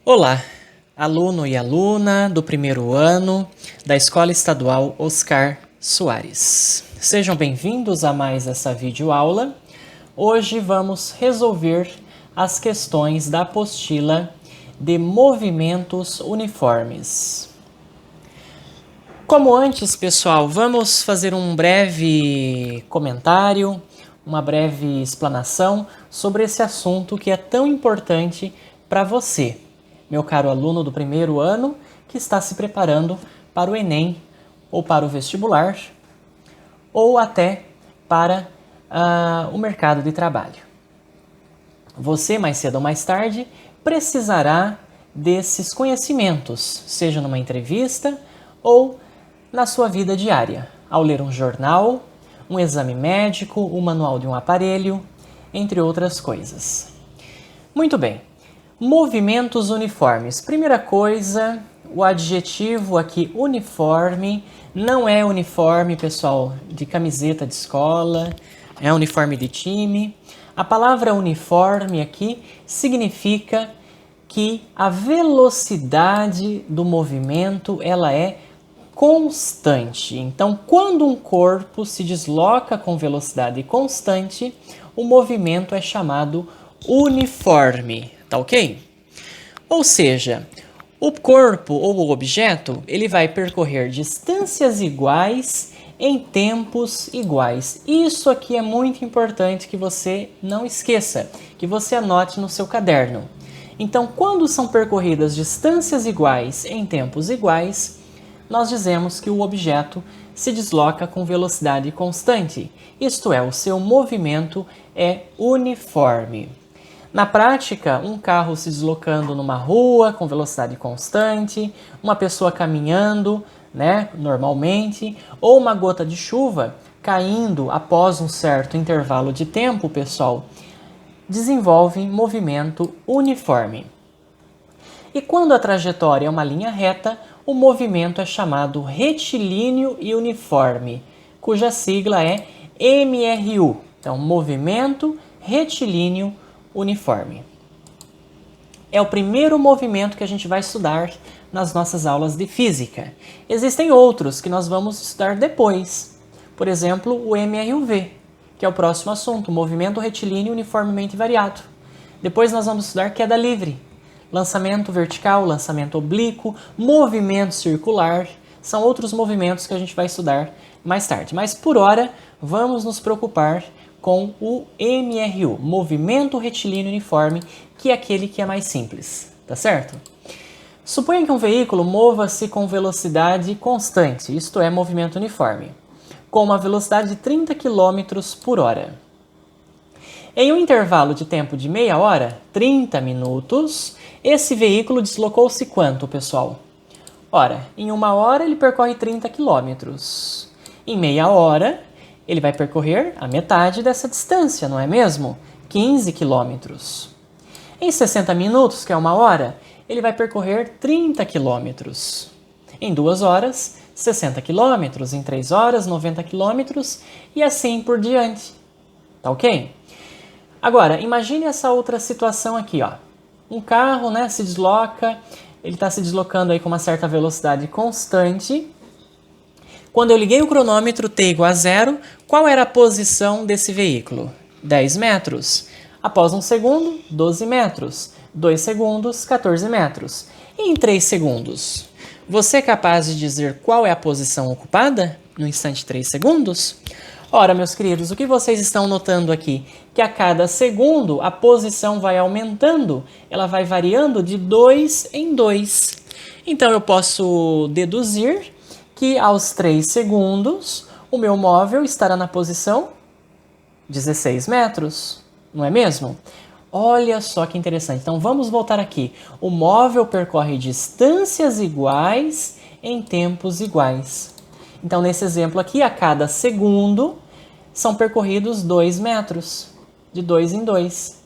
Olá, aluno e aluna do primeiro ano da Escola Estadual Oscar Soares. Sejam bem-vindos a mais essa videoaula. Hoje vamos resolver as questões da apostila de movimentos uniformes. Como antes, pessoal, vamos fazer um breve comentário, uma breve explanação sobre esse assunto que é tão importante para você, meu caro aluno do primeiro ano que está se preparando para o Enem ou para o vestibular ou até para o mercado de trabalho. Você, mais cedo ou mais tarde, precisará desses conhecimentos, seja numa entrevista ou na sua vida diária, ao ler um jornal, um exame médico, o manual de um aparelho, entre outras coisas. Muito bem. Movimentos uniformes. Primeira coisa, o adjetivo aqui uniforme não é uniforme, pessoal, de camiseta de escola, é uniforme de time. A palavra uniforme aqui significa que a velocidade do movimento ela é constante. Então, quando um corpo se desloca com velocidade constante, o movimento é chamado uniforme, tá ok? Ou seja, o corpo ou o objeto, ele vai percorrer distâncias iguais em tempos iguais. Isso aqui é muito importante que você não esqueça, que você anote no seu caderno. Então, quando são percorridas distâncias iguais em tempos iguais, nós dizemos que o objeto se desloca com velocidade constante, isto é, o seu movimento é uniforme. Na prática, um carro se deslocando numa rua com velocidade constante, uma pessoa caminhando, normalmente, ou uma gota de chuva caindo após um certo intervalo de tempo, pessoal, desenvolvem movimento uniforme. E quando a trajetória é uma linha reta, o movimento é chamado retilíneo e uniforme, cuja sigla é MRU. Então, movimento retilíneo uniforme. É o primeiro movimento que a gente vai estudar nas nossas aulas de física. Existem outros que nós vamos estudar depois. Por exemplo, o MRUV, que é o próximo assunto, movimento retilíneo uniformemente variado. Depois nós vamos estudar queda livre, lançamento vertical, lançamento oblíquo, movimento circular, são outros movimentos que a gente vai estudar mais tarde. Mas por hora, vamos nos preocupar com o MRU, movimento retilíneo uniforme, que é aquele que é mais simples, tá certo? Suponha que um veículo mova-se com velocidade constante, isto é, movimento uniforme, com uma velocidade de 30 km por hora. Em um intervalo de tempo de meia hora, 30 minutos, esse veículo deslocou-se quanto, pessoal? Ora, em uma hora ele percorre 30 km. Em meia hora, ele vai percorrer a metade dessa distância, não é mesmo? 15 km. Em 60 minutos, que é uma hora, ele vai percorrer 30 km. Em 2 horas, 60 km. Em 3 horas, 90 km. E assim por diante. Tá ok? Agora, imagine essa outra situação aqui, ó. Um carro, se desloca, ele está se deslocando aí com uma certa velocidade constante. Quando eu liguei o cronômetro T igual a 0, qual era a posição desse veículo? 10 metros. Após 1 segundo, 12 metros. 2 segundos, 14 metros. E em 3 segundos? Você é capaz de dizer qual é a posição ocupada no instante 3 segundos? Ora, meus queridos, o que vocês estão notando aqui? Que a cada segundo a posição vai aumentando, ela vai variando de 2 em 2. Então eu posso deduzir que aos 3 segundos o meu móvel estará na posição 16 metros, não é mesmo? Olha só que interessante. Então vamos voltar aqui. O móvel percorre distâncias iguais em tempos iguais. Então nesse exemplo aqui, a cada segundo são percorridos 2 metros, de 2 em 2.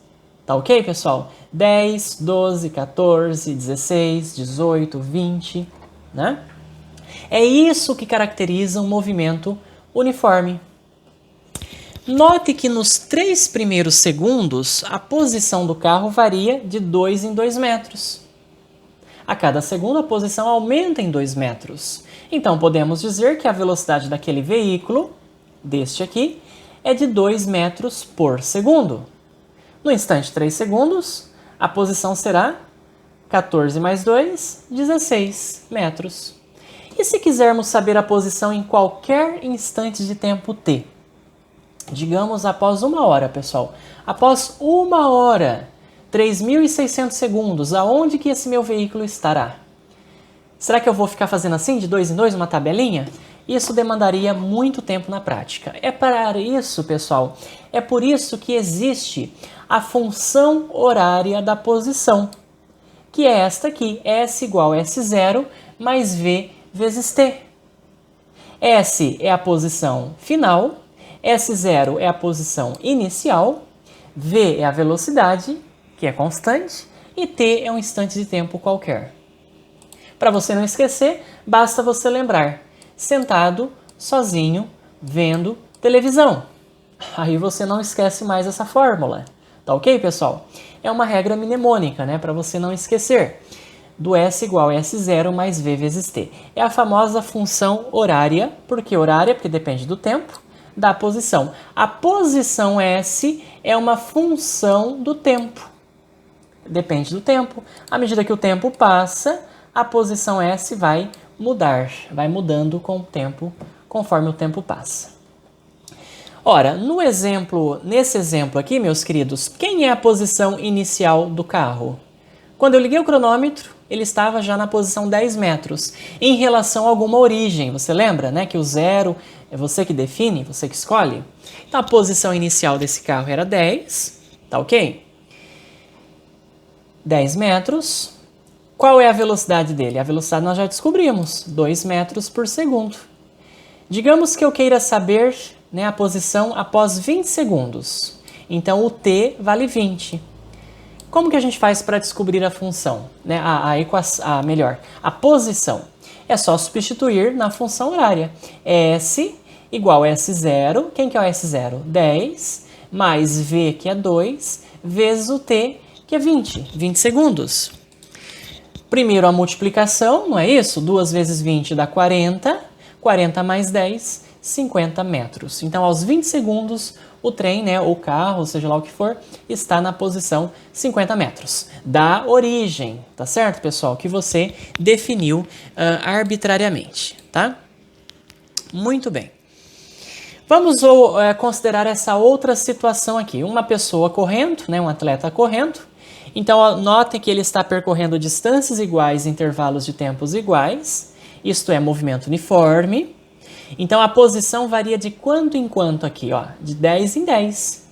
Tá ok, pessoal? 10, 12, 14, 16, 18, 20, né? É isso que caracteriza um movimento uniforme. Note que nos 3 primeiros segundos, a posição do carro varia de 2 em 2 metros. A cada segundo, a posição aumenta em 2 metros. Então, podemos dizer que a velocidade daquele veículo, deste aqui, é de 2 metros por segundo. No instante 3 segundos, a posição será 14 mais 2, 16 metros. E se quisermos saber a posição em qualquer instante de tempo t? Digamos após 1 hora, pessoal. Após 1 hora, 3.600 segundos, aonde que esse meu veículo estará? Será que eu vou ficar fazendo assim, de 2 em 2, uma tabelinha? Isso demandaria muito tempo na prática. É para isso, pessoal, é por isso que existe a função horária da posição, que é esta aqui, S igual a S0 mais V vezes T. S é a posição final, S0 é a posição inicial, V é a velocidade, que é constante, e T é um instante de tempo qualquer. Para você não esquecer, basta você lembrar, sentado, sozinho, vendo televisão. Aí você não esquece mais essa fórmula. Tá ok, pessoal? É uma regra mnemônica, né? Para você não esquecer. Do S igual a S0 mais V vezes T. É a famosa função horária. Por que horária? Porque depende do tempo, da posição. A posição S é uma função do tempo. Depende do tempo. À medida que o tempo passa, a posição S vai mudar. Vai mudando com o tempo, conforme o tempo passa. Ora, nesse exemplo aqui, meus queridos, quem é a posição inicial do carro? Quando eu liguei o cronômetro, ele estava já na posição 10 metros, em relação a alguma origem. Você lembra, né, que o 0 é você que define, você que escolhe? Então, a posição inicial desse carro era 10, tá ok? 10 metros. Qual é a velocidade dele? A velocidade nós já descobrimos, 2 metros por segundo. Digamos que eu queira saber, né, a posição após 20 segundos. Então, o t vale 20. Como que a gente faz para descobrir a função? Né? A posição. É só substituir na função horária. S igual a S0. Quem que é o S0? 10, mais V, que é 2, vezes o t, que é 20. 20 segundos. Primeiro a multiplicação, não é isso? 2 vezes 20 dá 40. 40 mais 10, 50 metros. Então, aos 20 segundos, o trem, né, ou carro, seja lá o que for, está na posição 50 metros. Da origem, tá certo, pessoal? Que você definiu arbitrariamente, tá? Muito bem. Vamos considerar essa outra situação aqui. Uma pessoa correndo, né, um atleta correndo. Então, notem que ele está percorrendo distâncias iguais, intervalos de tempos iguais. Isto é movimento uniforme. Então, a posição varia de quanto em quanto aqui, ó, de 10 em 10.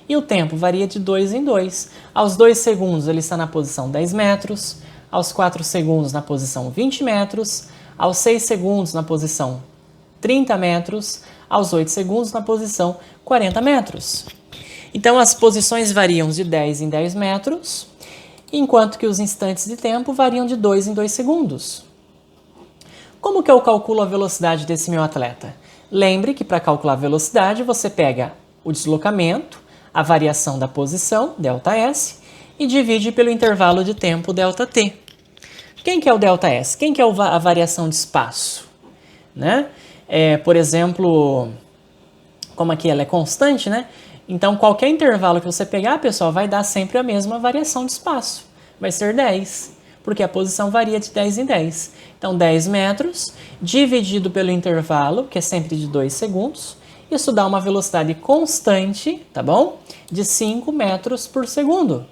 E o tempo varia de 2 em 2. Aos 2 segundos, ele está na posição 10 metros. Aos 4 segundos, na posição 20 metros. Aos 6 segundos, na posição 30 metros. Aos 8 segundos, na posição 40 metros. Então, as posições variam de 10 em 10 metros, enquanto que os instantes de tempo variam de 2 em 2 segundos. Como que eu calculo a velocidade desse meu atleta? Lembre que para calcular a velocidade, você pega o deslocamento, a variação da posição, ΔS, e divide pelo intervalo de tempo, ΔT. Quem que é o ΔS? Quem que é a variação de espaço? Né? Por exemplo, como aqui ela é constante, né? Então, qualquer intervalo que você pegar, pessoal, vai dar sempre a mesma variação de espaço. Vai ser 10. Porque a posição varia de 10 em 10. Então, 10 metros dividido pelo intervalo, que é sempre de 2 segundos, isso dá uma velocidade constante, tá bom? De 5 metros por segundo.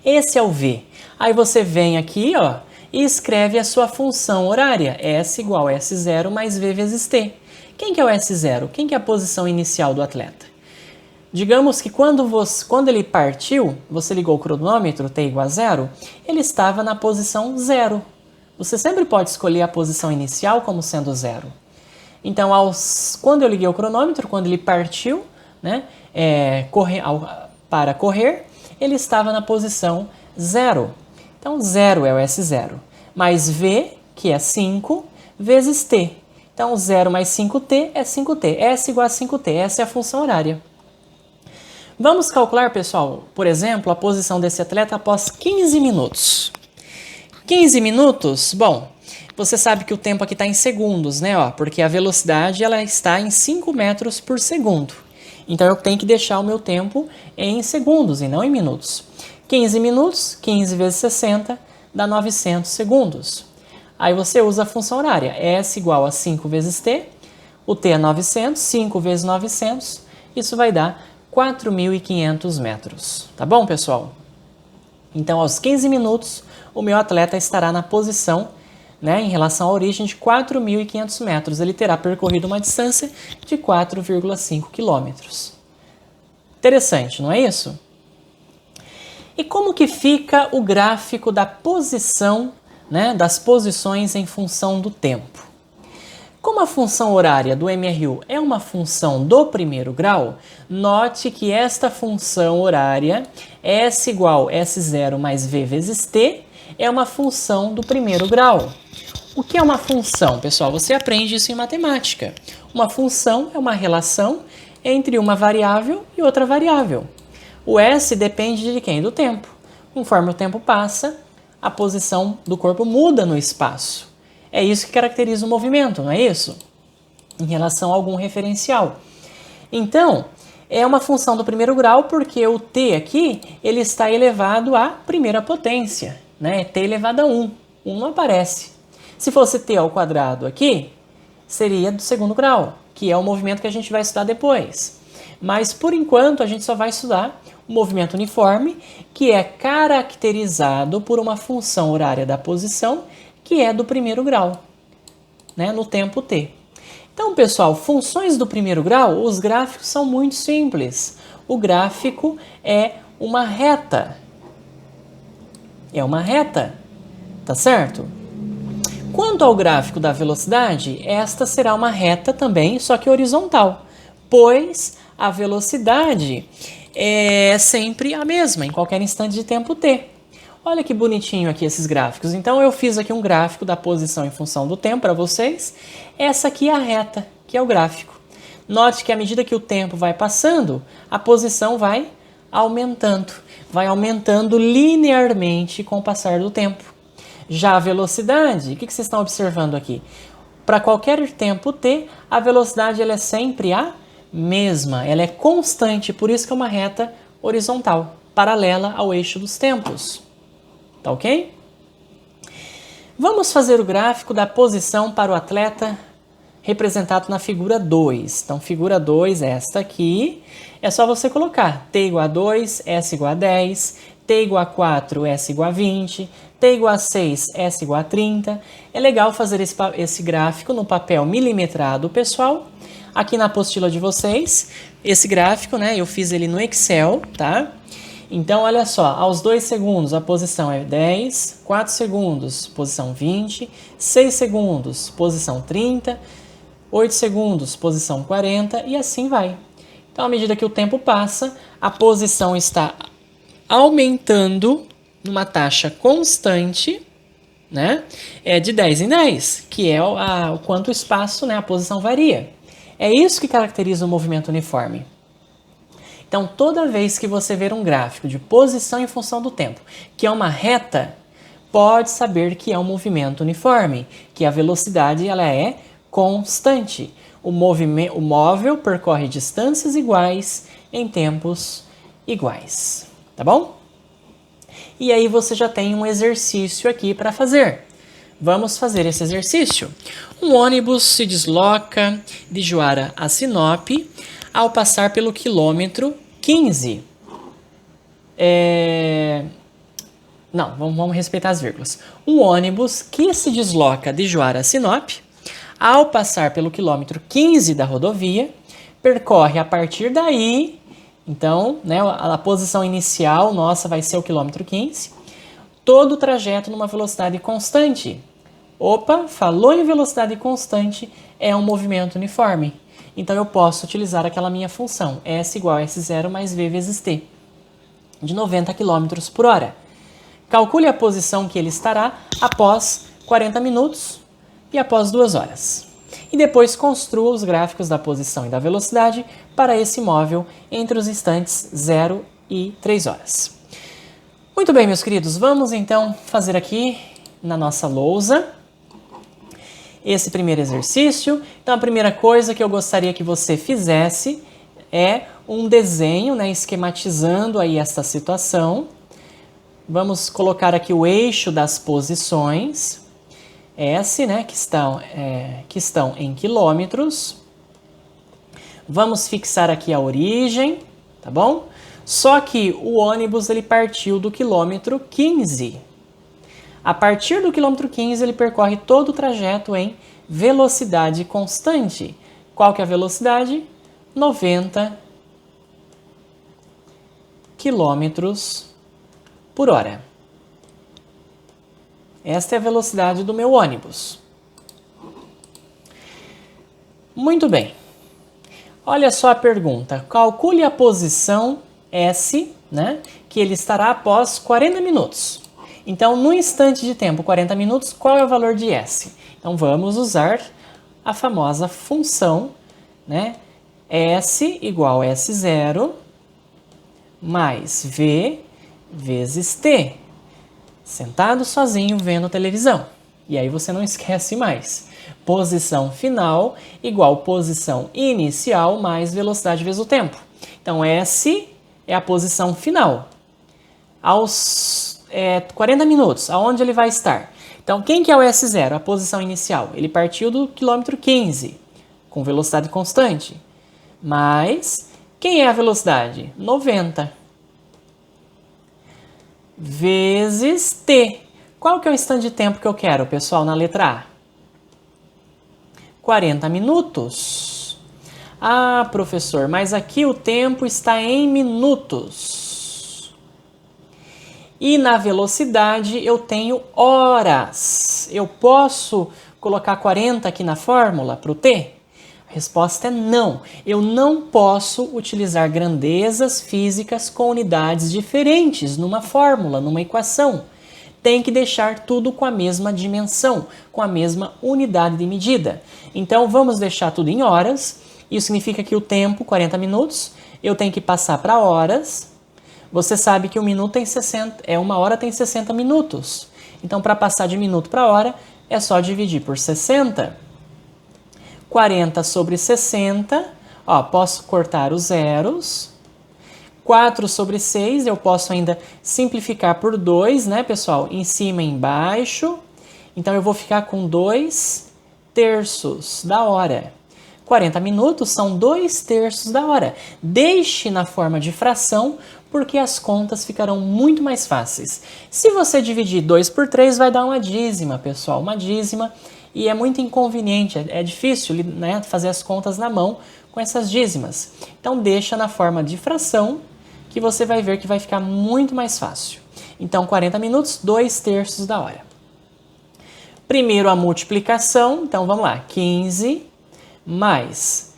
Esse é o V. Aí você vem aqui, ó, e escreve a sua função horária. S igual a S0 mais V vezes T. Quem que é o S0? Quem que é a posição inicial do atleta? Digamos que quando ele partiu, você ligou o cronômetro, t igual a 0, ele estava na posição 0. Você sempre pode escolher a posição inicial como sendo 0. Então, quando eu liguei o cronômetro, quando ele partiu, né, para correr, ele estava na posição 0. Então, 0 é o S0. Mais V, que é 5, vezes T. Então, 0 mais 5T é 5T. S igual a 5T. Essa é a função horária. Vamos calcular, pessoal, por exemplo, a posição desse atleta após 15 minutos. 15 minutos? Bom, você sabe que o tempo aqui está em segundos, né? Ó, porque a velocidade ela está em 5 metros por segundo. Então eu tenho que deixar o meu tempo em segundos e não em minutos. 15 minutos, 15 vezes 60, dá 900 segundos. Aí você usa a função horária. S igual a 5 vezes T. O T é 900, 5 vezes 900. Isso vai dar 4.500 metros. Tá bom, pessoal? Então, aos 15 minutos, o meu atleta estará na posição, né, em relação à origem, de 4.500 metros. Ele terá percorrido uma distância de 4,5 quilômetros. Interessante, não é isso? E como que fica o gráfico da posição, né, das posições em função do tempo? Como a função horária do MRU é uma função do primeiro grau, note que esta função horária, S igual S0 mais V vezes T, é uma função do primeiro grau. O que é uma função, pessoal? Você aprende isso em matemática. Uma função é uma relação entre uma variável e outra variável. O S depende de quem? Do tempo. Conforme o tempo passa, a posição do corpo muda no espaço. É isso que caracteriza o movimento, não é isso? Em relação a algum referencial. Então, é uma função do primeiro grau porque o t aqui ele está elevado à primeira potência, né? T elevado a 1. 1 não aparece. Se fosse t ao quadrado aqui, seria do segundo grau, que é o movimento que a gente vai estudar depois. Mas, por enquanto, a gente só vai estudar o movimento uniforme, que é caracterizado por uma função horária da posição, que é do primeiro grau, né, no tempo t. Então, pessoal, funções do primeiro grau, os gráficos são muito simples. O gráfico é uma reta. É uma reta, tá certo? Quanto ao gráfico da velocidade, esta será uma reta também, só que horizontal, pois a velocidade é sempre a mesma em qualquer instante de tempo t. Olha que bonitinho aqui esses gráficos. Então eu fiz aqui um gráfico da posição em função do tempo para vocês. Essa aqui é a reta, que é o gráfico. Note que à medida que o tempo vai passando, a posição vai aumentando linearmente com o passar do tempo. Já a velocidade, o que vocês estão observando aqui? Para qualquer tempo t, a velocidade ela é sempre a mesma, ela é constante, por isso que é uma reta horizontal, paralela ao eixo dos tempos. Tá ok? Vamos fazer o gráfico da posição para o atleta representado na figura 2. Então, figura 2, esta aqui, é só você colocar t igual a 2, S igual a 10, t igual a 4, S igual a 20, t igual a 6, S igual a 30. É legal fazer esse gráfico no papel milimetrado, pessoal. Aqui na apostila de vocês, esse gráfico, né, eu fiz ele no Excel, tá? Então, olha só, aos 2 segundos a posição é 10, 4 segundos, posição 20, 6 segundos, posição 30, 8 segundos, posição 40 e assim vai. Então, à medida que o tempo passa, a posição está aumentando numa taxa constante, né? É de 10 em 10, que é o quanto o espaço, né, a posição varia. É isso que caracteriza o movimento uniforme. Então, toda vez que você ver um gráfico de posição em função do tempo, que é uma reta, pode saber que é um movimento uniforme, que a velocidade ela é constante. O móvel percorre distâncias iguais em tempos iguais. Tá bom? E aí você já tem um exercício aqui para fazer. Vamos fazer esse exercício. Um ônibus se desloca de Juara a Sinop ao passar pelo quilômetro 15. Não, vamos respeitar as vírgulas. Um ônibus que se desloca de Juara a Sinop, ao passar pelo quilômetro 15 da rodovia, percorre a partir daí, então, né, a posição inicial nossa vai ser o quilômetro 15, todo o trajeto numa velocidade constante. Opa, falou em velocidade constante, é um movimento uniforme. Então, eu posso utilizar aquela minha função, S igual a S0 mais V vezes T, de 90 km por hora. Calcule a posição que ele estará após 40 minutos e após 2 horas. E depois construa os gráficos da posição e da velocidade para esse móvel entre os instantes 0 e 3 horas. Muito bem, meus queridos, vamos então fazer aqui na nossa lousa esse primeiro exercício. Então, a primeira coisa que eu gostaria que você fizesse é um desenho, né, esquematizando aí esta situação. Vamos colocar aqui o eixo das posições S, né, que estão em quilômetros. Vamos fixar aqui a origem, tá bom? Só que o ônibus ele partiu do quilômetro 15. A partir do quilômetro 15, ele percorre todo o trajeto em velocidade constante. Qual que é a velocidade? 90 quilômetros por hora. Esta é a velocidade do meu ônibus. Muito bem. Olha só a pergunta. Calcule a posição S, né, que ele estará após 40 minutos. Então, no instante de tempo, 40 minutos, qual é o valor de S? Então, vamos usar a famosa função, né, S igual a S0 mais V vezes T. Sentado sozinho vendo televisão. E aí você não esquece mais. Posição final igual posição inicial mais velocidade vezes o tempo. Então, S é a posição final. Aos 40 minutos, aonde ele vai estar? Então, quem que é o S0? A posição inicial. Ele partiu do quilômetro 15, com velocidade constante. Mas, quem é a velocidade? 90. Vezes T. Qual que é o instante de tempo que eu quero, pessoal, na letra A? 40 minutos. Ah, professor, mas aqui o tempo está em minutos. E na velocidade eu tenho horas. Eu posso colocar 40 aqui na fórmula para o T? A resposta é não. Eu não posso utilizar grandezas físicas com unidades diferentes numa fórmula, numa equação. Tem que deixar tudo com a mesma dimensão, com a mesma unidade de medida. Então, vamos deixar tudo em horas. Isso significa que o tempo, 40 minutos, eu tenho que passar para horas. Você sabe que uma hora tem 60 minutos. Então, para passar de minuto para hora, é só dividir por 60. 40 sobre 60, ó, posso cortar os zeros. 4 sobre 6, eu posso ainda simplificar por 2, né, pessoal? Em cima e embaixo. Então, eu vou ficar com 2/3 da hora. 40 minutos são 2/3 da hora. Deixe na forma de fração, porque as contas ficarão muito mais fáceis. Se você dividir 2 por 3, vai dar uma dízima, pessoal. Uma dízima, e é muito inconveniente, é difícil, né, fazer as contas na mão com essas dízimas. Então, deixa na forma de fração, que você vai ver que vai ficar muito mais fácil. Então, 40 minutos, 2/3 da hora. Primeiro a multiplicação, então vamos lá, 15 mais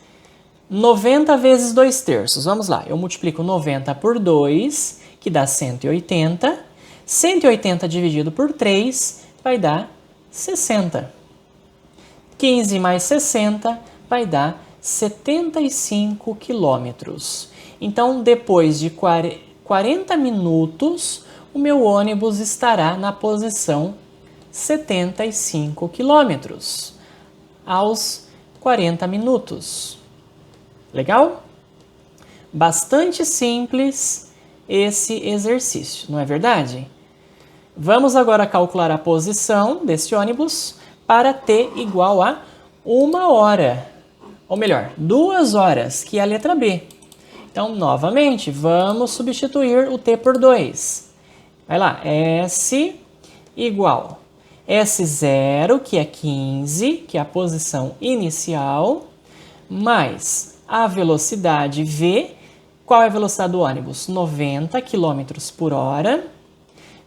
90 vezes 2/3. Vamos lá, eu multiplico 90 por 2, que dá 180. 180 dividido por 3 vai dar 60. 15 mais 60 vai dar 75 quilômetros. Então, depois de 40 minutos, o meu ônibus estará na posição 75 quilômetros, aos 40 minutos. Legal? Bastante simples esse exercício, não é verdade? Vamos agora calcular a posição desse ônibus para T igual a 1 hora. Ou melhor, 2 horas, que é a letra B. Então, novamente, vamos substituir o T por 2. Vai lá, S igual S0, que é 15, que é a posição inicial, mais a velocidade V. Qual é a velocidade do ônibus? 90 km por hora,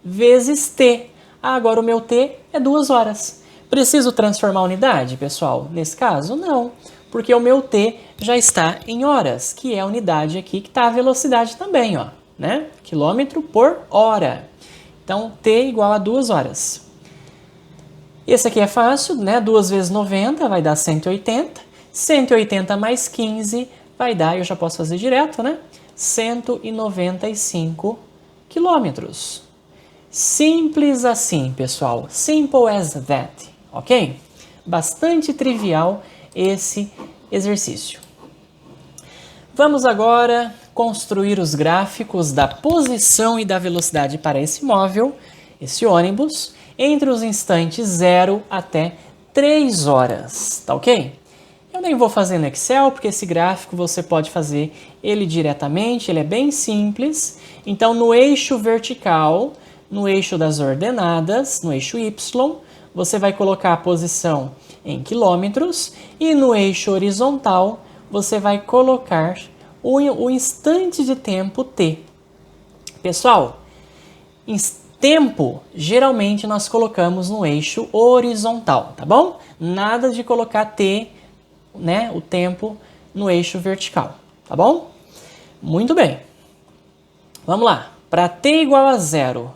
vezes T. Agora o meu T é 2 horas. Preciso transformar a unidade, pessoal? Nesse caso, não. Porque o meu T já está em horas, que é a unidade aqui que está a velocidade também, ó, né? Quilômetro por hora. Então, T igual a 2 horas. Esse aqui é fácil, né? 2 vezes 90 vai dar 180. 180 mais 15 vai dar, eu já posso fazer direto, né? 195 quilômetros. Simples assim, pessoal. Simple as that, ok? Bastante trivial esse exercício. Vamos agora construir os gráficos da posição e da velocidade para esse móvel, esse ônibus, entre os instantes 0 até 3 horas, tá ok? Eu nem vou fazer no Excel, porque esse gráfico você pode fazer ele diretamente, ele é bem simples. Então, no eixo vertical, no eixo das ordenadas, no eixo Y, você vai colocar a posição em quilômetros e no eixo horizontal você vai colocar o instante de tempo T. Pessoal, tempo geralmente nós colocamos no eixo horizontal, tá bom? Nada de colocar T, né, o tempo no eixo vertical, tá bom? Muito bem. Vamos lá. Para T igual a 0,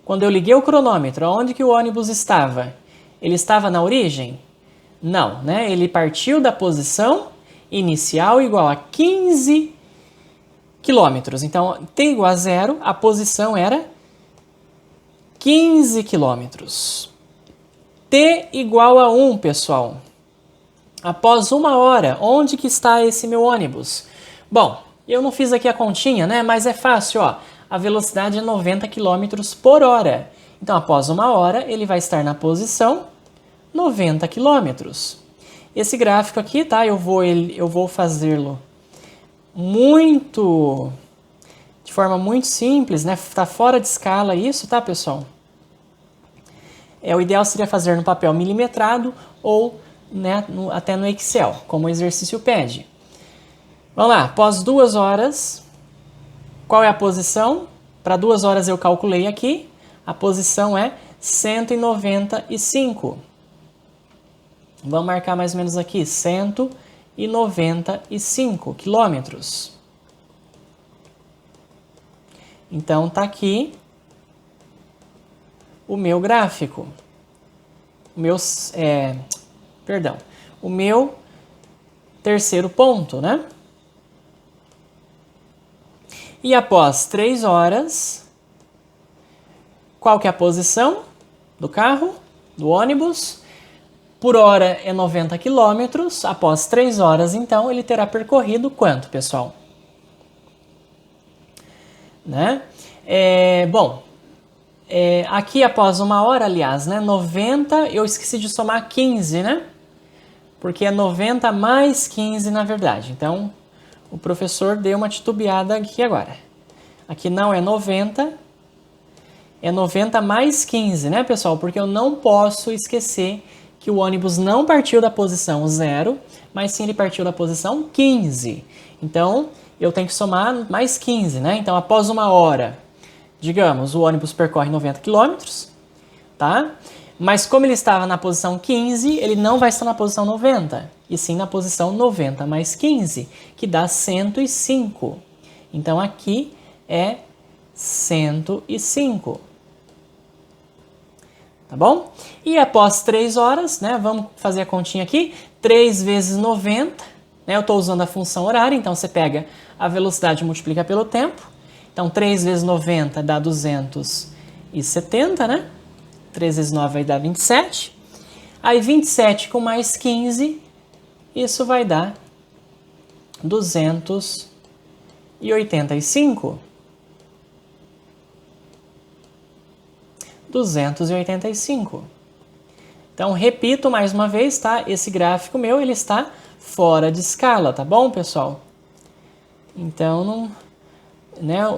quando eu liguei o cronômetro, onde que o ônibus estava? Ele estava na origem? Não, né? Ele partiu da posição inicial igual a 15 quilômetros. Então, T igual a 0, a posição era 15 quilômetros. T igual a 1, pessoal. Após 1 hora, onde que está esse meu ônibus? Bom, eu não fiz aqui a continha, né? Mas é fácil, ó. A velocidade é 90 km por hora. Então, após 1 hora, ele vai estar na posição 90 km. Esse gráfico aqui, tá? Eu vou fazê-lo de forma muito simples, né? Tá fora de escala isso, tá, pessoal? O ideal seria fazer no papel milimetrado ou, né, até no Excel, como o exercício pede. Vamos lá, após 2 horas, qual é a posição? Para 2 horas eu calculei aqui, a posição é 195. Vamos marcar mais ou menos aqui, 195 quilômetros. Então, tá aqui o meu gráfico. O meu terceiro ponto, né? E após 3 horas, qual que é a posição do carro, do ônibus? Por hora é 90 km. Após 3 horas, então, ele terá percorrido quanto, pessoal? Né? Aqui após 1 hora, aliás, né? 90, eu esqueci de somar 15, né? Porque é 90 mais 15, na verdade. Então, o professor deu uma titubeada aqui agora. Aqui não é 90, é 90 mais 15, né, pessoal? Porque eu não posso esquecer que o ônibus não partiu da posição 0, mas sim ele partiu da posição 15. Então, eu tenho que somar mais 15, né? Então, após 1 hora, digamos, o ônibus percorre 90 km, tá? Mas como ele estava na posição 15, ele não vai estar na posição 90, e sim na posição 90 mais 15, que dá 105. Então, aqui é 105. Tá bom? E após 3 horas, né, vamos fazer a continha aqui, 3 vezes 90, né, eu estou usando a função horária, então você pega a velocidade e multiplica pelo tempo. Então, 3 vezes 90 dá 270, né? 3 vezes 9 vai dar 27. Aí, 27 com mais 15, isso vai dar 285. 285. Então, repito mais uma vez, tá? Esse gráfico meu, ele está fora de escala, tá bom, pessoal? Então,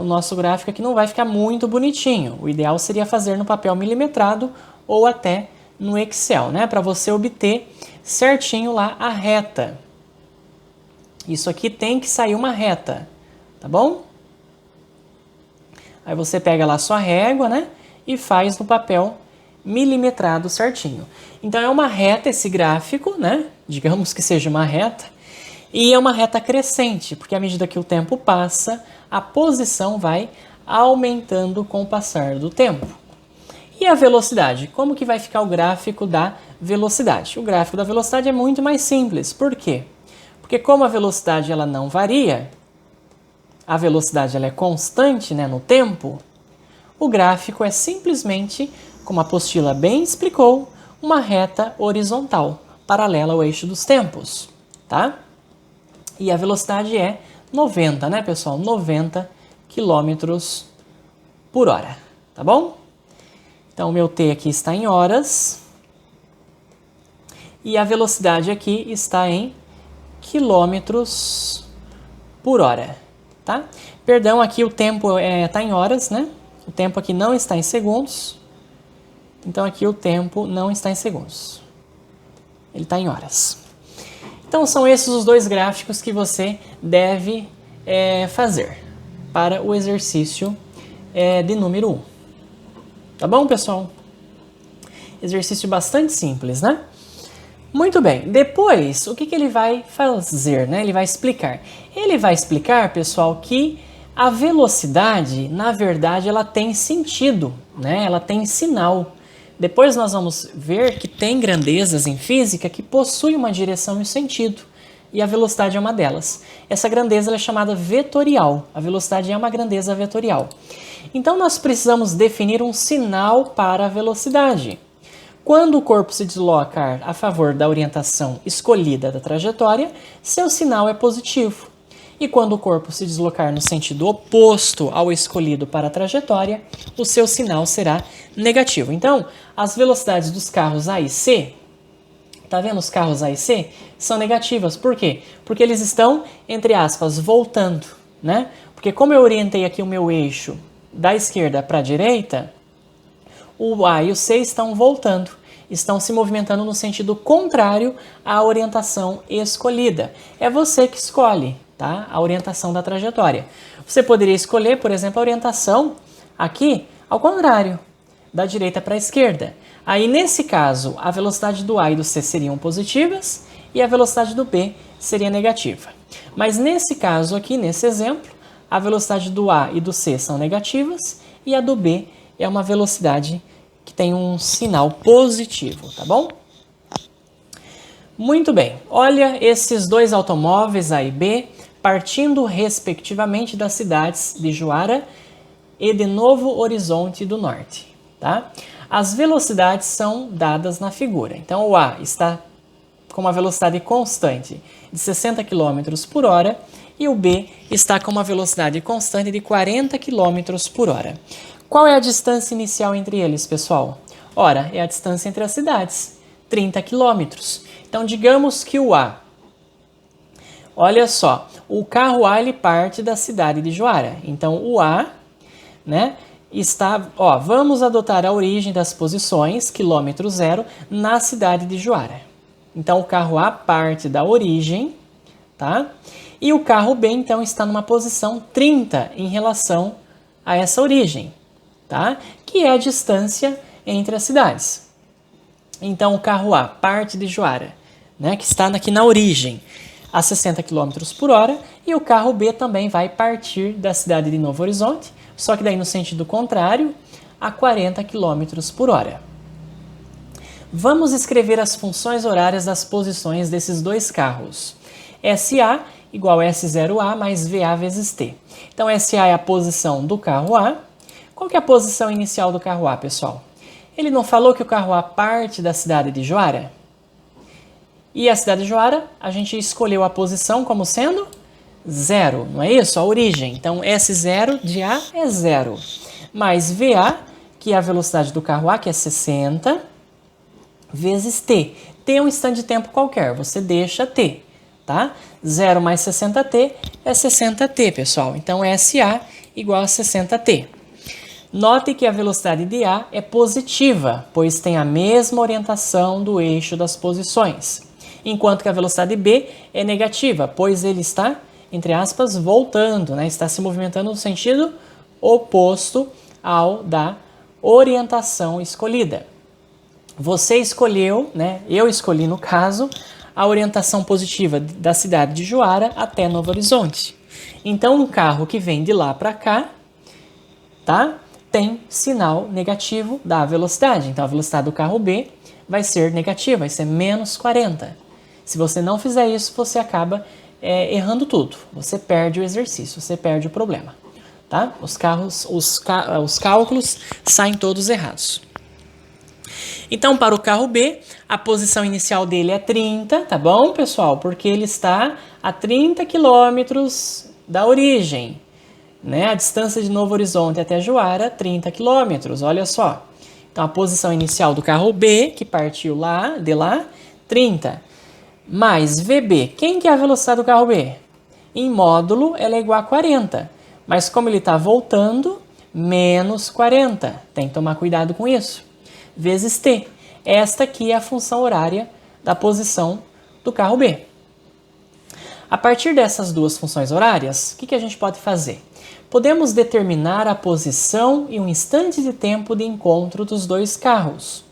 o nosso gráfico aqui não vai ficar muito bonitinho. O ideal seria fazer no papel milimetrado ou até no Excel, né? Para você obter certinho lá a reta. Isso aqui tem que sair uma reta, tá bom? Aí você pega lá a sua régua, né? E faz no papel milimetrado certinho. Então, é uma reta esse gráfico, né? Digamos que seja uma reta. E é uma reta crescente, porque à medida que o tempo passa, a posição vai aumentando com o passar do tempo. E a velocidade? Como que vai ficar o gráfico da velocidade? O gráfico da velocidade é muito mais simples. Por quê? Porque como a velocidade ela não varia, a velocidade ela é constante, né, no tempo, o gráfico é simplesmente, como a apostila bem explicou, uma reta horizontal, paralela ao eixo dos tempos, tá? E a velocidade é 90, né, pessoal? 90 km por hora, tá bom? Então, o meu t aqui está em horas e a velocidade aqui está em quilômetros por hora, tá? Perdão, aqui o tempo está em horas, né? O tempo aqui não está em segundos. Então, aqui o tempo não está em segundos. Ele está em horas. Então, são esses os dois gráficos que você deve fazer para o exercício de número 1. Tá bom, pessoal? Exercício bastante simples, né? Muito bem. Depois, o que ele vai fazer, né? Ele vai explicar. Ele vai explicar, pessoal, que a velocidade, na verdade, ela tem sentido, né? Ela tem sinal. Depois nós vamos ver que tem grandezas em física que possuem uma direção e um sentido. E a velocidade é uma delas. Essa grandeza é chamada vetorial. A velocidade é uma grandeza vetorial. Então nós precisamos definir um sinal para a velocidade. Quando o corpo se deslocar a favor da orientação escolhida da trajetória, seu sinal é positivo. E quando o corpo se deslocar no sentido oposto ao escolhido para a trajetória, o seu sinal será negativo. Então, as velocidades dos carros A e C, tá vendo os carros A e C? São negativas. Por quê? Porque eles estão, entre aspas, voltando, né? Porque como eu orientei aqui o meu eixo da esquerda para a direita, o A e o C estão voltando, estão se movimentando no sentido contrário à orientação escolhida. É você que escolhe, tá? A orientação da trajetória. Você poderia escolher, por exemplo, a orientação aqui ao contrário, da direita para a esquerda. Aí, nesse caso, a velocidade do A e do C seriam positivas e a velocidade do B seria negativa. Mas nesse caso aqui, nesse exemplo, a velocidade do A e do C são negativas e a do B é uma velocidade que tem um sinal positivo, tá bom? Muito bem, olha esses dois automóveis A e B partindo respectivamente das cidades de Juara e de Novo Horizonte do Norte, tá? As velocidades são dadas na figura. Então o A está com uma velocidade constante de 60 km por hora e o B está com uma velocidade constante de 40 km por hora. Qual é a distância inicial entre eles, pessoal? Ora, é a distância entre as cidades, 30 km. Então, digamos que o A, olha só, o carro A ele parte da cidade de Juara. Então, o A, né, está, vamos adotar a origem das posições, quilômetro zero, na cidade de Juara. Então, o carro A parte da origem, tá? E o carro B, então, está numa posição 30 em relação a essa origem, tá? Que é a distância entre as cidades. Então, o carro A parte de Juara, né, que está aqui na origem, a 60 km por hora, e o carro B também vai partir da cidade de Novo Horizonte, só que daí no sentido contrário, a 40 km por hora. Vamos escrever as funções horárias das posições desses dois carros. SA igual a S0A mais VA vezes T. Então, SA é a posição do carro A. Qual que é a posição inicial do carro A, pessoal? Ele não falou que o carro A parte da cidade de Juara? E a cidade de Juara, a gente escolheu a posição como sendo 0, não é isso? A origem. Então, S0 de A é 0. Mais VA, que é a velocidade do carro A, que é 60, vezes T. T é um instante de tempo qualquer, você deixa T, tá? 0 mais 60T é 60T, pessoal. Então, SA igual a 60T. Note que a velocidade de A é positiva, pois tem a mesma orientação do eixo das posições. Enquanto que a velocidade B é negativa, pois ele está, entre aspas, voltando, né? Está se movimentando no sentido oposto ao da orientação escolhida. Você escolheu, né? Eu escolhi no caso, a orientação positiva da cidade de Juara até Novo Horizonte. Então, um carro que vem de lá para cá, tá? Tem sinal negativo da velocidade. Então, a velocidade do carro B vai ser negativa, vai ser menos 40. Se você não fizer isso, você acaba errando tudo. Você perde o exercício, você perde o problema. tá? Os cálculos saem todos errados. Então, para o carro B, a posição inicial dele é 30, tá bom, pessoal? Porque ele está a 30 quilômetros da origem, né? A distância de Novo Horizonte até Juara, 30 quilômetros, olha só. Então, a posição inicial do carro B, que partiu de lá, 30. Mais VB, quem que é a velocidade do carro B? Em módulo, ela é igual a 40. Mas como ele está voltando, menos 40. Tem que tomar cuidado com isso. Vezes T. Esta aqui é a função horária da posição do carro B. A partir dessas duas funções horárias, o que a gente pode fazer? Podemos determinar a posição e um instante de tempo de encontro dos dois carros.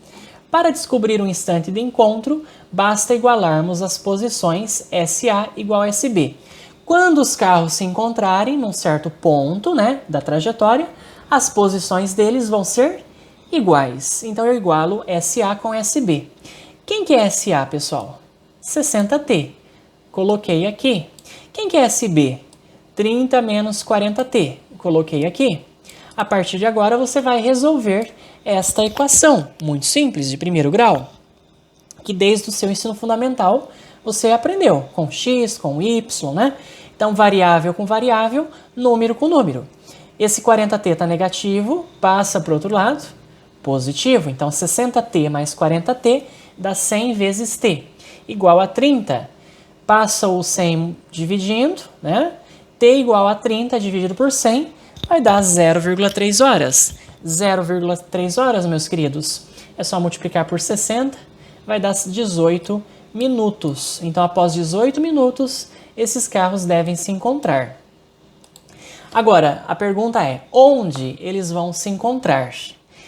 Para descobrir um instante de encontro, basta igualarmos as posições SA igual a SB. Quando os carros se encontrarem num certo ponto, né, da trajetória, as posições deles vão ser iguais. Então, eu igualo SA com SB. Quem que é SA, pessoal? 60T. Coloquei aqui. Quem que é SB? 30 menos 40T. Coloquei aqui. A partir de agora, você vai resolver esta equação, muito simples, de primeiro grau, que desde o seu ensino fundamental você aprendeu, com x, com y, né? Então, variável com variável, número com número. Esse 40T está negativo, passa para o outro lado, positivo. Então, 60T mais 40T dá 100 vezes T, igual a 30. Passa o 100 dividindo, né? T igual a 30 dividido por 100 vai dar 0,3 horas. 0,3 horas, meus queridos, é só multiplicar por 60, vai dar 18 minutos. Então, após 18 minutos, esses carros devem se encontrar. Agora, a pergunta é, onde eles vão se encontrar?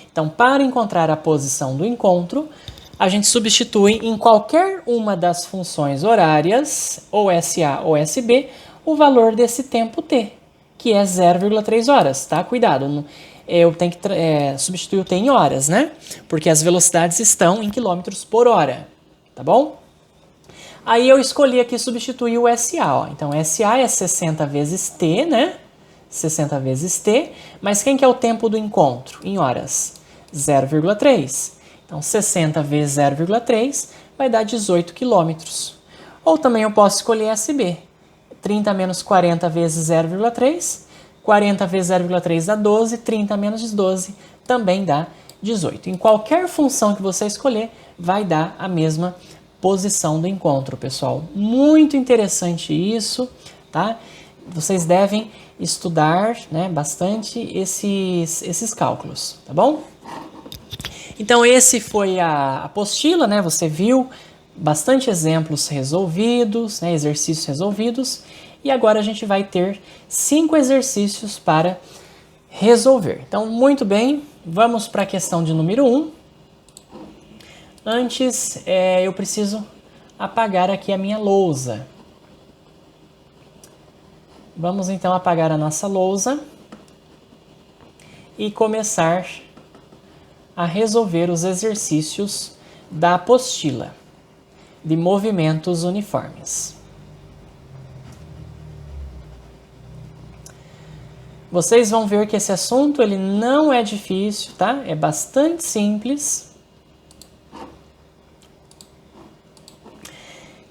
Então, para encontrar a posição do encontro, a gente substitui em qualquer uma das funções horárias, ou SA ou SB, o valor desse tempo T, que é 0,3 horas, tá? Cuidado, eu tenho que substituir o T em horas, né? Porque as velocidades estão em quilômetros por hora, tá bom? Aí eu escolhi aqui substituir o SA, ó. Então, SA é 60 vezes T, né? 60 vezes T, mas quem que é o tempo do encontro em horas? 0,3. Então, 60 vezes 0,3 vai dar 18 quilômetros. Ou também eu posso escolher SB. 30 menos 40 vezes 0,3, 40 vezes 0,3 dá 12, 30 menos 12 também dá 18. Em qualquer função que você escolher, vai dar a mesma posição do encontro, pessoal. Muito interessante isso, tá? Vocês devem estudar, né, bastante esses cálculos, tá bom? Então, esse foi a apostila, né? Você viu bastante exemplos resolvidos, né, exercícios resolvidos, e agora a gente vai ter 5 exercícios para resolver. Então, muito bem, vamos para a questão de número 1. Antes, eu preciso apagar aqui a minha lousa. Vamos então apagar a nossa lousa e começar a resolver os exercícios da apostila de movimentos uniformes. Vocês vão ver que esse assunto ele não é difícil, tá? É bastante simples.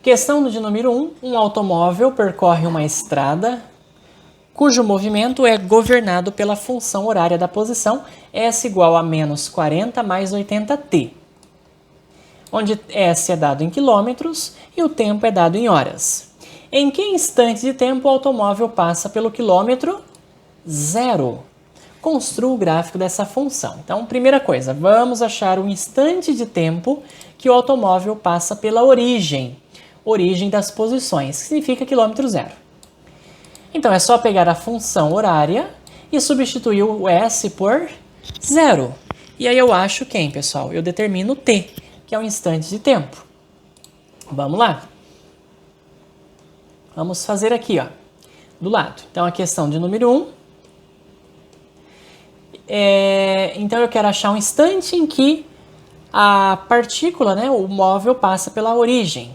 Questão de número 1. Um automóvel percorre uma estrada cujo movimento é governado pela função horária da posição S igual a menos 40 mais 80t, onde S é dado em quilômetros e o tempo é dado em horas. Em que instante de tempo o automóvel passa pelo quilômetro 0? Construa o gráfico dessa função. Então, primeira coisa, vamos achar o instante de tempo que o automóvel passa pela origem das posições, que significa quilômetro 0. Então, é só pegar a função horária e substituir o S por 0. E aí eu acho quem, pessoal? Eu determino o T, que é o instante de tempo. Vamos lá? Vamos fazer aqui, ó, do lado. Então, a questão de número 1. Então, eu quero achar um instante em que a partícula, né, o móvel, passa pela origem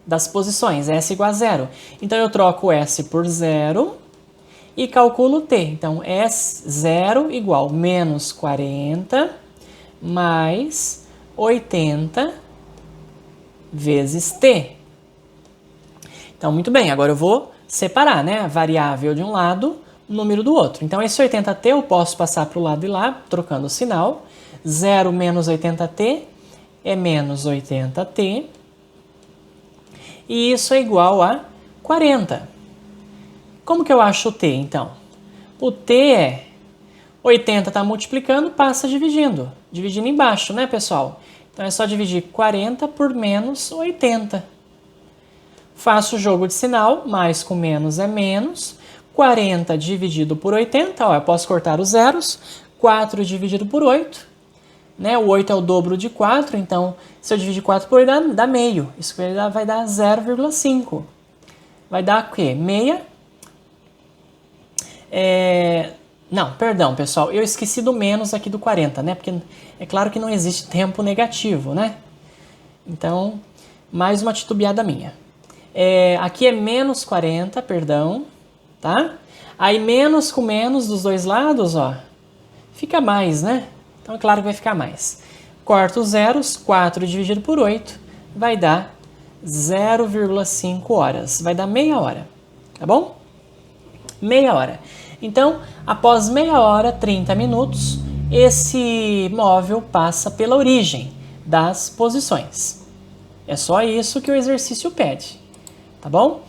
das posições, S igual a 0. Então, eu troco S por 0 e calculo t. Então, S0 igual menos 40 mais 80 vezes t. Então, muito bem, agora eu vou separar, né, a variável de um lado, o número do outro. Então, esse 80t eu posso passar para o lado de lá, trocando o sinal. 0 menos 80t é menos 80t. E isso é igual a 40. Como que eu acho o t, então? O t é 80 está multiplicando, passa dividindo. Dividindo embaixo, né, pessoal? Então, é só dividir 40 por menos 80. Faço o jogo de sinal, mais com menos é menos. 40 dividido por 80, ó, eu posso cortar os zeros. 4 dividido por 8. Né? O 8 é o dobro de 4, então se eu dividir 4 por 8 dá meio. Isso vai dar 0,5. Vai dar o quê? Meia. Não, perdão, pessoal. Eu esqueci do menos aqui do 40, né? Porque é claro que não existe tempo negativo, né? Então, mais uma titubeada minha. Aqui é menos 40, perdão, tá? Aí menos com menos dos dois lados, ó, fica mais, né? Então é claro que vai ficar mais. Corto os zeros, 4 dividido por 8 vai dar 0,5 horas. Vai dar meia hora, tá bom? Meia hora. Então, após meia hora, 30 minutos, esse móvel passa pela origem das posições. É só isso que o exercício pede, tá bom?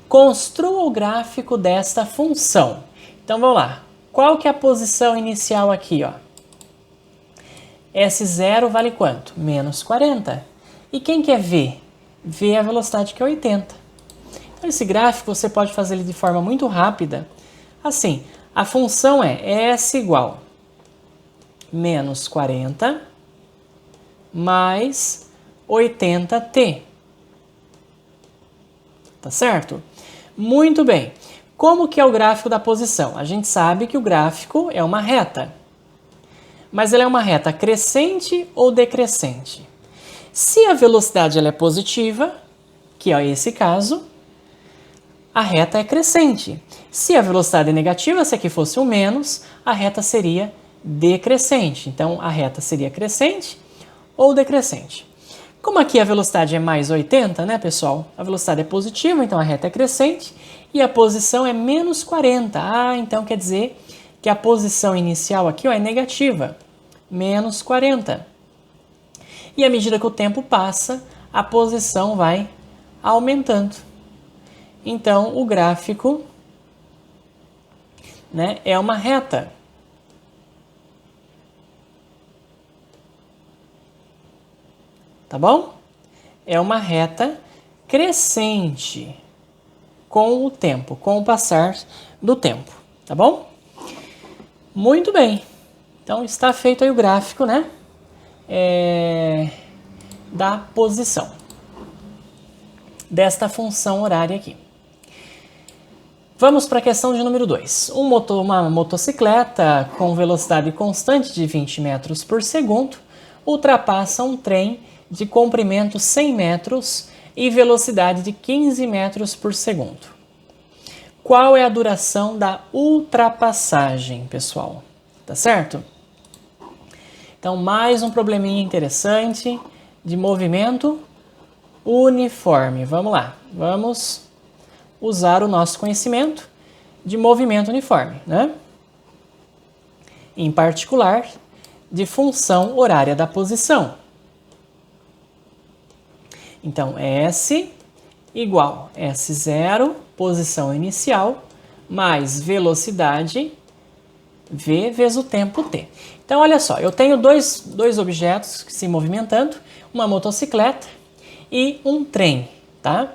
Construa o gráfico desta função. Então, vamos lá. Qual que é a posição inicial aqui, ó? S0 vale quanto? Menos 40. E quem quer V? V é a velocidade que é 80. Então, esse gráfico você pode fazer ele de forma muito rápida. Assim, a função é S igual menos 40 mais 80t. Tá certo? Muito bem. Como que é o gráfico da posição? A gente sabe que o gráfico é uma reta. Mas ela é uma reta crescente ou decrescente? Se a velocidade ela é positiva, que é esse caso, a reta é crescente. Se a velocidade é negativa, se aqui fosse um menos, a reta seria decrescente. Então, a reta seria crescente ou decrescente. Como aqui a velocidade é mais 80, né, pessoal? A velocidade é positiva, então a reta é crescente. E a posição é menos 40. Então quer dizer que a posição inicial aqui, ó, é negativa. Menos 40. E à medida que o tempo passa, a posição vai aumentando. Então, o gráfico, né, é uma reta. Tá bom? É uma reta crescente com o tempo, com o passar do tempo. Tá bom? Muito bem. Então, está feito aí o gráfico, né, da posição desta função horária aqui. Vamos para a questão de número 2. Uma motocicleta com velocidade constante de 20 metros por segundo ultrapassa um trem de comprimento 100 metros e velocidade de 15 metros por segundo. Qual é a duração da ultrapassagem, pessoal? Tá certo? Então, mais um probleminha interessante de movimento uniforme. Vamos lá. Vamos usar o nosso conhecimento de movimento uniforme, né? Em particular, de função horária da posição. Então, S igual S0, posição inicial, mais velocidade, V vezes o tempo T. Então, olha só, eu tenho dois objetos se movimentando, uma motocicleta e um trem, tá?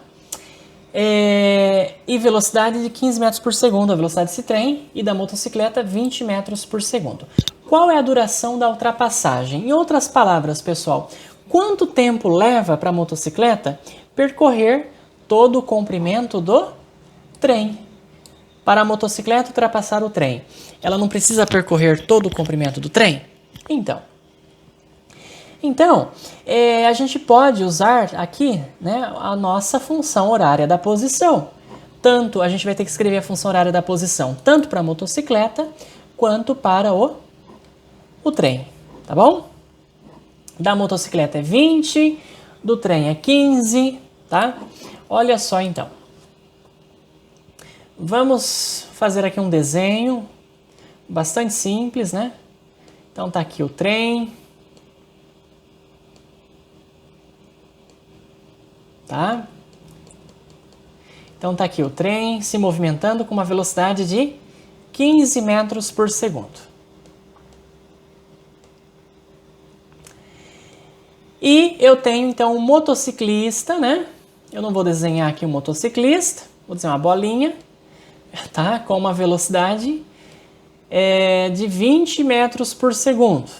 E velocidade de 15 metros por segundo, a velocidade desse trem, e da motocicleta 20 metros por segundo. Qual é a duração da ultrapassagem? Em outras palavras, pessoal, quanto tempo leva para a motocicleta percorrer todo o comprimento do trem? Para a motocicleta ultrapassar o trem, ela não precisa percorrer todo o comprimento do trem? Então, a gente pode usar aqui, né, a nossa função horária da posição. tanto, a gente vai ter que escrever a função horária da posição, tanto para a motocicleta, quanto para o trem, tá bom? Da motocicleta é 20, do trem é 15, tá? Olha só então. Vamos fazer aqui um desenho bastante simples, né? Então tá aqui o trem. Tá? Então tá aqui o trem se movimentando com uma velocidade de 15 metros por segundo. E eu tenho então um motociclista, né? Eu não vou desenhar aqui um motociclista, vou desenhar uma bolinha, tá? Com uma velocidade de 20 metros por segundo.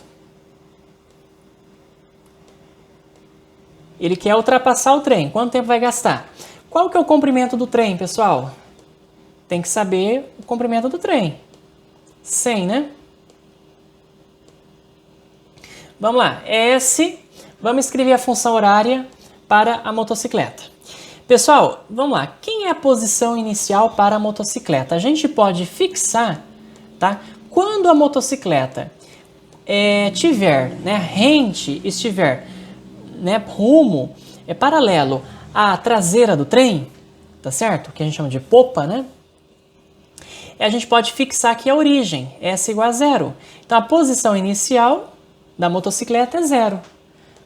Ele quer ultrapassar o trem. Quanto tempo vai gastar? Qual que é o comprimento do trem, pessoal? Tem que saber o comprimento do trem. 100, né? Vamos lá. Vamos escrever a função horária para a motocicleta. Pessoal, vamos lá. Quem é a posição inicial para a motocicleta? A gente pode fixar, tá? Quando a motocicleta tiver, né, rente, estiver, né, rumo paralelo à traseira do trem, tá certo? Que a gente chama de popa, né? A gente pode fixar aqui a origem, S igual a 0. Então a posição inicial da motocicleta é 0.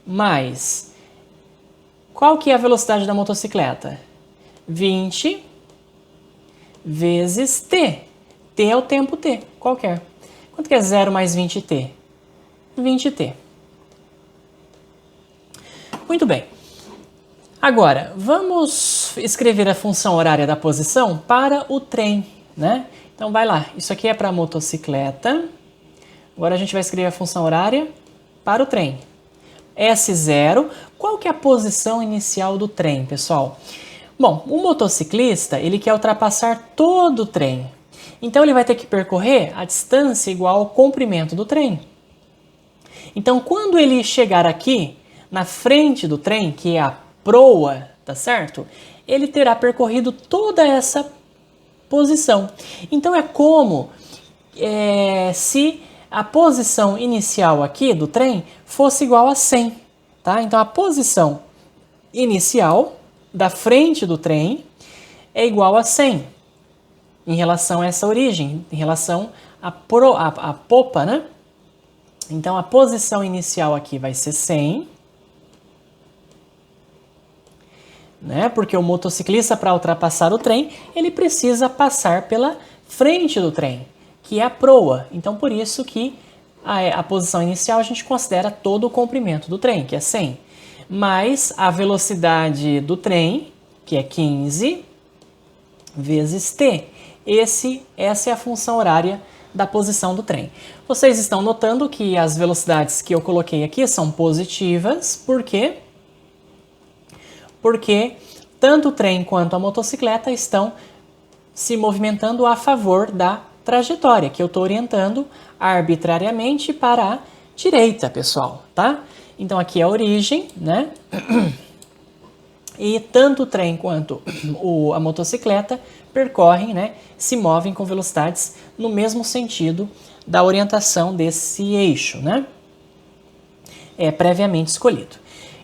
Mas qual que é a velocidade da motocicleta? 20 vezes t. T é o tempo t, qualquer. Quanto que é 0 mais 20t? 20t. Muito bem. Agora, vamos escrever a função horária da posição para o trem, né? Então, vai lá. Isso aqui é para a motocicleta. Agora, a gente vai escrever a função horária para o trem. S0. Qual que é a posição inicial do trem, pessoal? Bom, o motociclista, ele quer ultrapassar todo o trem. Então, ele vai ter que percorrer a distância igual ao comprimento do trem. Então, quando ele chegar aqui, na frente do trem, que é a proa, tá certo? Ele terá percorrido toda essa posição. Então é como se a posição inicial aqui do trem fosse igual a 100, tá? Então a posição inicial da frente do trem é igual a 100 em relação a essa origem, em relação à popa, né? Então a posição inicial aqui vai ser 100, né? Porque o motociclista, para ultrapassar o trem, ele precisa passar pela frente do trem, que é a proa. Então, por isso que a posição inicial a gente considera todo o comprimento do trem, que é 100. Mais a velocidade do trem, que é 15, vezes t. Essa é a função horária da posição do trem. Vocês estão notando que as velocidades que eu coloquei aqui são positivas, por quê? Porque tanto o trem quanto a motocicleta estão se movimentando a favor da trajetória, que eu estou orientando arbitrariamente para a direita, pessoal, tá? Então aqui é a origem, né? E tanto o trem quanto a motocicleta percorrem, né? Se movem com velocidades no mesmo sentido da orientação desse eixo, né? Previamente escolhido.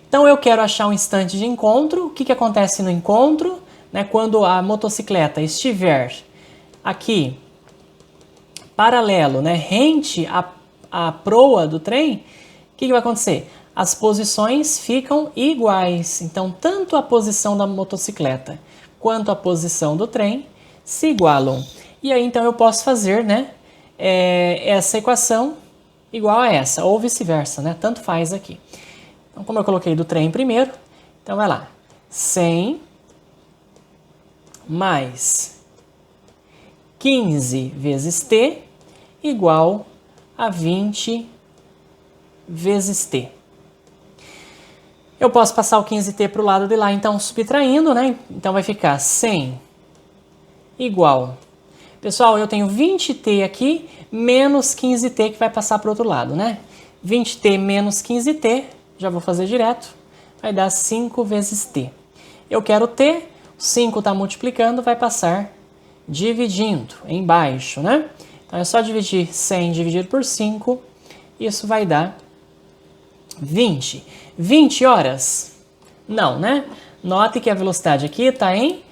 Então eu quero achar um instante de encontro. O que acontece no encontro? Né, quando a motocicleta estiver aqui paralelo, né, rente à proa do trem, o que vai acontecer? As posições ficam iguais. Então tanto a posição da motocicleta quanto a posição do trem se igualam. E aí então eu posso fazer, né, essa equação igual a essa, ou vice-versa, né? Tanto faz aqui. Então, como eu coloquei do trem primeiro, então vai lá. 100 mais 15 vezes t igual a 20 vezes t. Eu posso passar o 15t para o lado de lá, então subtraindo, né? Então vai ficar 100 igual. Pessoal, eu tenho 20t aqui menos 15t que vai passar para o outro lado, né? 20t menos 15t, já vou fazer direto, vai dar 5 vezes t. Eu quero t, 5 está multiplicando, vai passar dividindo embaixo, né? Então é só dividir 100 dividido por 5, isso vai dar 20. 20 horas? Não, né? Note que a velocidade aqui está em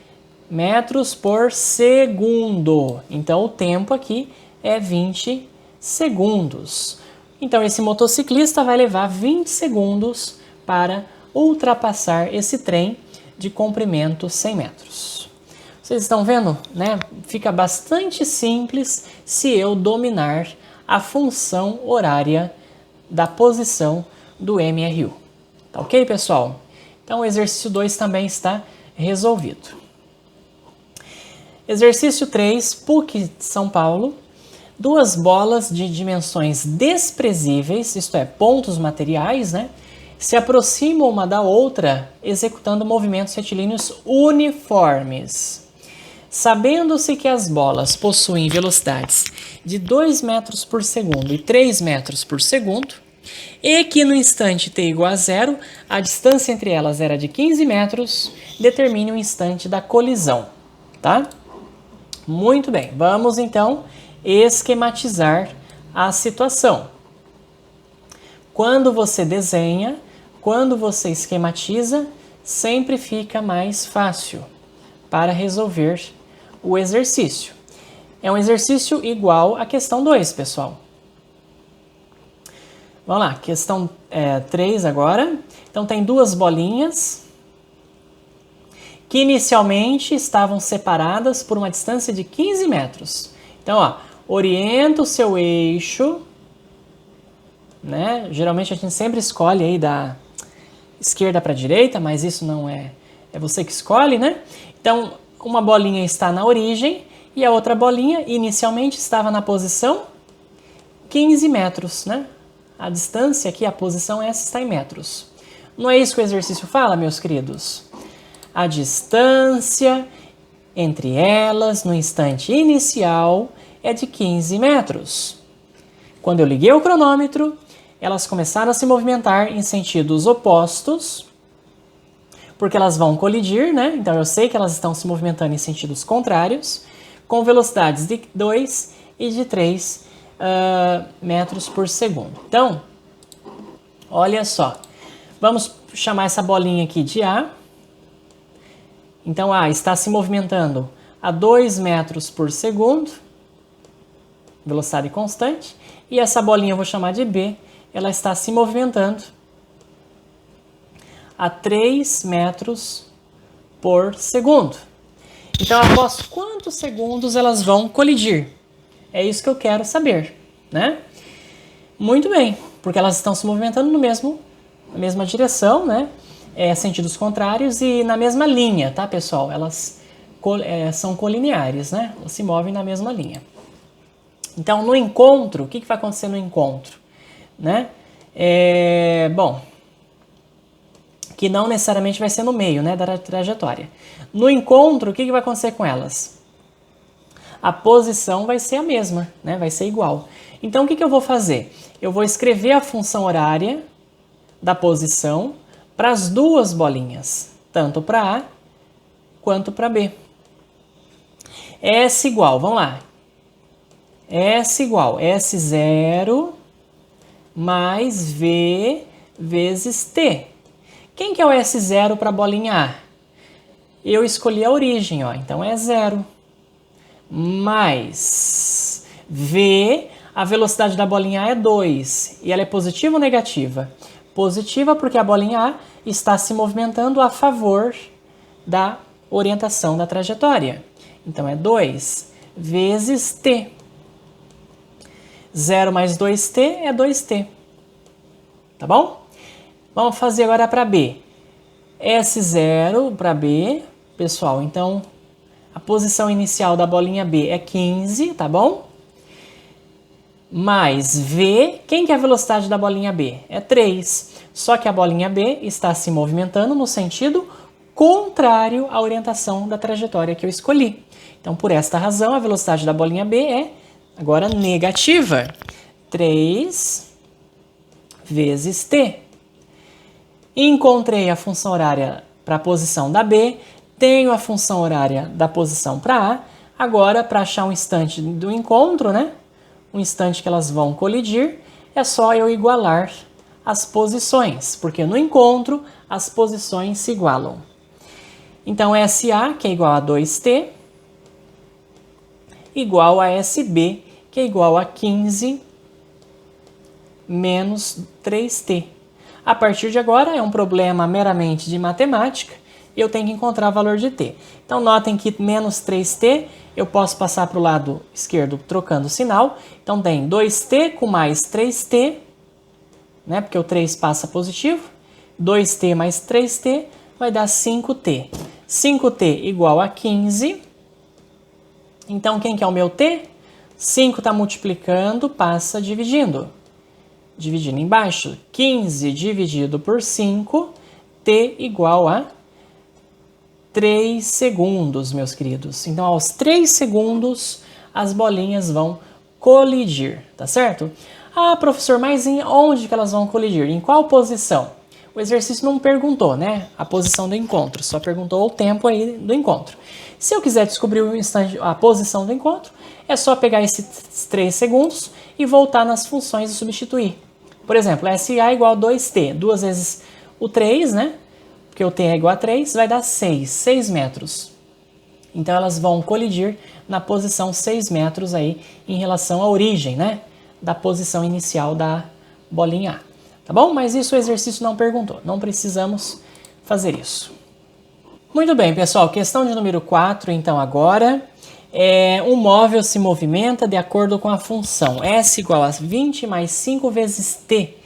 metros por segundo. Então o tempo aqui é 20 segundos. Então esse motociclista vai levar 20 segundos para ultrapassar esse trem de comprimento 100 metros. Vocês estão vendo, né? Fica bastante simples se eu dominar a função horária da posição do MRU. Tá ok, pessoal? Então o exercício 2 também está resolvido. Exercício 3, PUC São Paulo. 2 bolas de dimensões desprezíveis, isto é, pontos materiais, né? Se aproximam uma da outra, executando movimentos retilíneos uniformes. Sabendo-se que as bolas possuem velocidades de 2 metros por segundo e 3 metros por segundo, e que no instante t igual a 0, a distância entre elas era de 15 metros, determine o instante da colisão, tá? Muito bem, vamos então esquematizar a situação. Quando você desenha, quando você esquematiza, sempre fica mais fácil para resolver o exercício. É um exercício igual à questão 2, pessoal. Vamos lá, questão 3 agora. Então tem 2 bolinhas que inicialmente estavam separadas por uma distância de 15 metros. Então, ó, orienta o seu eixo, né? Geralmente a gente sempre escolhe aí da esquerda para a direita, mas isso não é você que escolhe, né? Então, uma bolinha está na origem e a outra bolinha inicialmente estava na posição 15 metros, né? A distância aqui, a posição essa está em metros. Não é isso que o exercício fala, meus queridos? A distância entre elas no instante inicial é de 15 metros. Quando eu liguei o cronômetro, elas começaram a se movimentar em sentidos opostos, porque elas vão colidir, né? Então eu sei que elas estão se movimentando em sentidos contrários, com velocidades de 2 e de 3 metros por segundo. Então, olha só, vamos chamar essa bolinha aqui de A. Então A está se movimentando a 2 metros por segundo, velocidade constante, e essa bolinha eu vou chamar de B, ela está se movimentando a 3 metros por segundo. Então, após quantos segundos elas vão colidir? É isso que eu quero saber, né? Muito bem, porque elas estão se movimentando na mesma direção, né? Sentidos contrários e na mesma linha, tá, pessoal? Elas são colineares, né? Elas se movem na mesma linha. Então, no encontro, o que vai acontecer no encontro? Né? Bom, que não necessariamente vai ser no meio, né, da trajetória. No encontro, o que vai acontecer com elas? A posição vai ser a mesma, né? Vai ser igual. Então, o que eu vou fazer? Eu vou escrever a função horária da posição para as 2 bolinhas, tanto para A quanto para B. S igual, vamos lá. S igual S0 mais V vezes T. Quem que é o S0 para a bolinha A? Eu escolhi a origem, ó, então é 0. Mais V, a velocidade da bolinha A é 2. E ela é positiva ou negativa? Positiva porque a bolinha A está se movimentando a favor da orientação da trajetória. Então é 2 vezes T. 0 mais 2T é 2T. Tá bom? Vamos fazer agora para B. S0 para B, pessoal, então a posição inicial da bolinha B é 15, tá bom? Mais V, quem que é a velocidade da bolinha B? É 3. Só que a bolinha B está se movimentando no sentido contrário à orientação da trajetória que eu escolhi. Então, por esta razão, a velocidade da bolinha B é agora negativa. 3 vezes T. Encontrei a função horária para a posição da B. tenho a função horária da posição para A. Agora, para achar um instante do encontro, né? Um instante que elas vão colidir, é só eu igualar as posições, porque no encontro as posições se igualam. Então, SA, que é igual a 2T, igual a SB, que é igual a 15 menos 3T. A partir de agora, é um problema meramente de matemática, eu tenho que encontrar o valor de T. Então, notem que menos 3T, eu posso passar para o lado esquerdo trocando o sinal. Então, tem 2T com mais 3T, né, porque o 3 passa positivo. 2T mais 3T vai dar 5T. 5T igual a 15. Então, quem que é o meu T? 5 está multiplicando, passa dividindo. Dividindo embaixo. 15 dividido por 5, T igual a 3 segundos, meus queridos. Então, aos 3 segundos, as bolinhas vão colidir, tá certo? Ah, professor, mas em onde que elas vão colidir? Em qual posição? O exercício não perguntou, né? A posição do encontro, só perguntou o tempo aí do encontro. Se eu quiser descobrir a posição do encontro, é só pegar esses 3 segundos e voltar nas funções e substituir. Por exemplo, SA igual a 2T, 2 vezes o 3, né? Porque o T é igual a 3, vai dar 6 metros. Então, elas vão colidir na posição 6 metros aí em relação à origem, né? Da posição inicial da bolinha A. Tá bom? Mas isso o exercício não perguntou. Não precisamos fazer isso. Muito bem, pessoal. Questão de número 4, então, agora. Um móvel se movimenta de acordo com a função S igual a 20 mais 5 vezes T.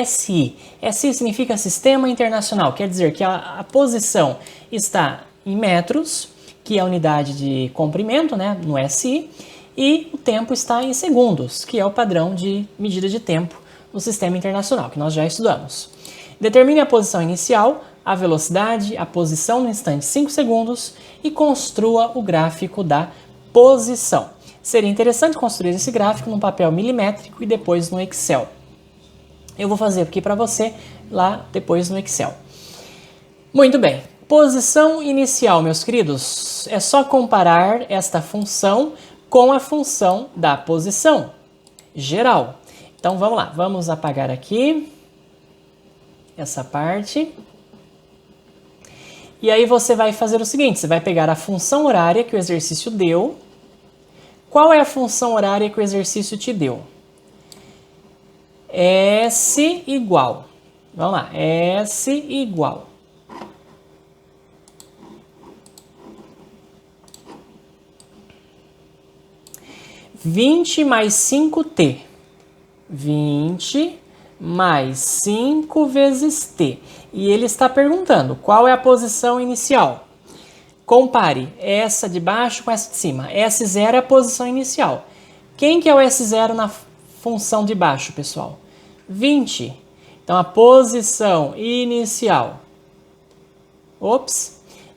SI. SI significa Sistema Internacional, quer dizer que a posição está em metros, que é a unidade de comprimento, né, no SI, e o tempo está em segundos, que é o padrão de medida de tempo no Sistema Internacional, que nós já estudamos. Determine a posição inicial, a velocidade, a posição no instante 5 segundos e construa o gráfico da posição. Seria interessante construir esse gráfico num papel milimétrico e depois no Excel. Eu vou fazer aqui para você lá depois no Excel. Muito bem. Posição inicial, meus queridos. É só comparar esta função com a função da posição geral. Então, vamos lá. Vamos apagar aqui essa parte. E aí você vai fazer o seguinte. Você vai pegar a função horária que o exercício deu. Qual é a função horária que o exercício te deu? S igual. Vamos lá. S igual. (20 mais 5T). 20 mais 5 vezes T. E ele está perguntando qual é a posição inicial. Compare essa de baixo com essa de cima. S0 é a posição inicial. Quem que é o S0 na função de baixo, pessoal? 20. Então, a posição inicial,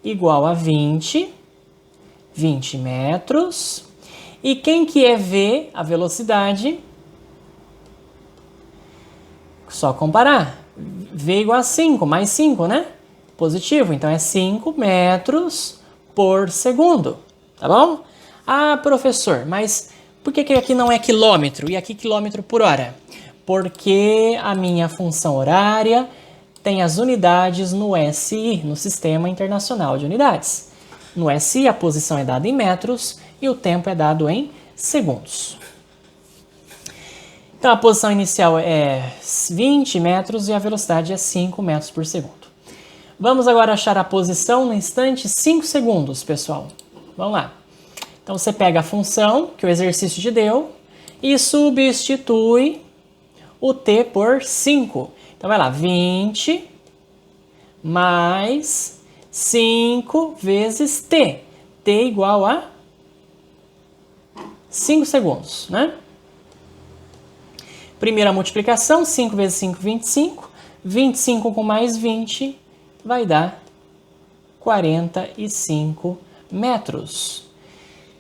igual a 20 metros. E quem que é V, a velocidade? Só comparar. V igual a 5, mais 5, né? Positivo, então é 5 metros por segundo, tá bom? Ah, professor, mas por que aqui não é quilômetro e aqui quilômetro por hora? Porque a minha função horária tem as unidades no SI, no Sistema Internacional de Unidades. No SI, a posição é dada em metros e o tempo é dado em segundos. Então, a posição inicial é 20 metros e a velocidade é 5 metros por segundo. Vamos agora achar a posição no instante 5 segundos, pessoal. Vamos lá. Então, você pega a função que o exercício te deu e substitui o T por 5. Então, vai lá, 20 mais 5 vezes T. T igual a 5 segundos, né? Primeira multiplicação, 5 vezes 5, 25. 25 com mais 20 vai dar 45 metros.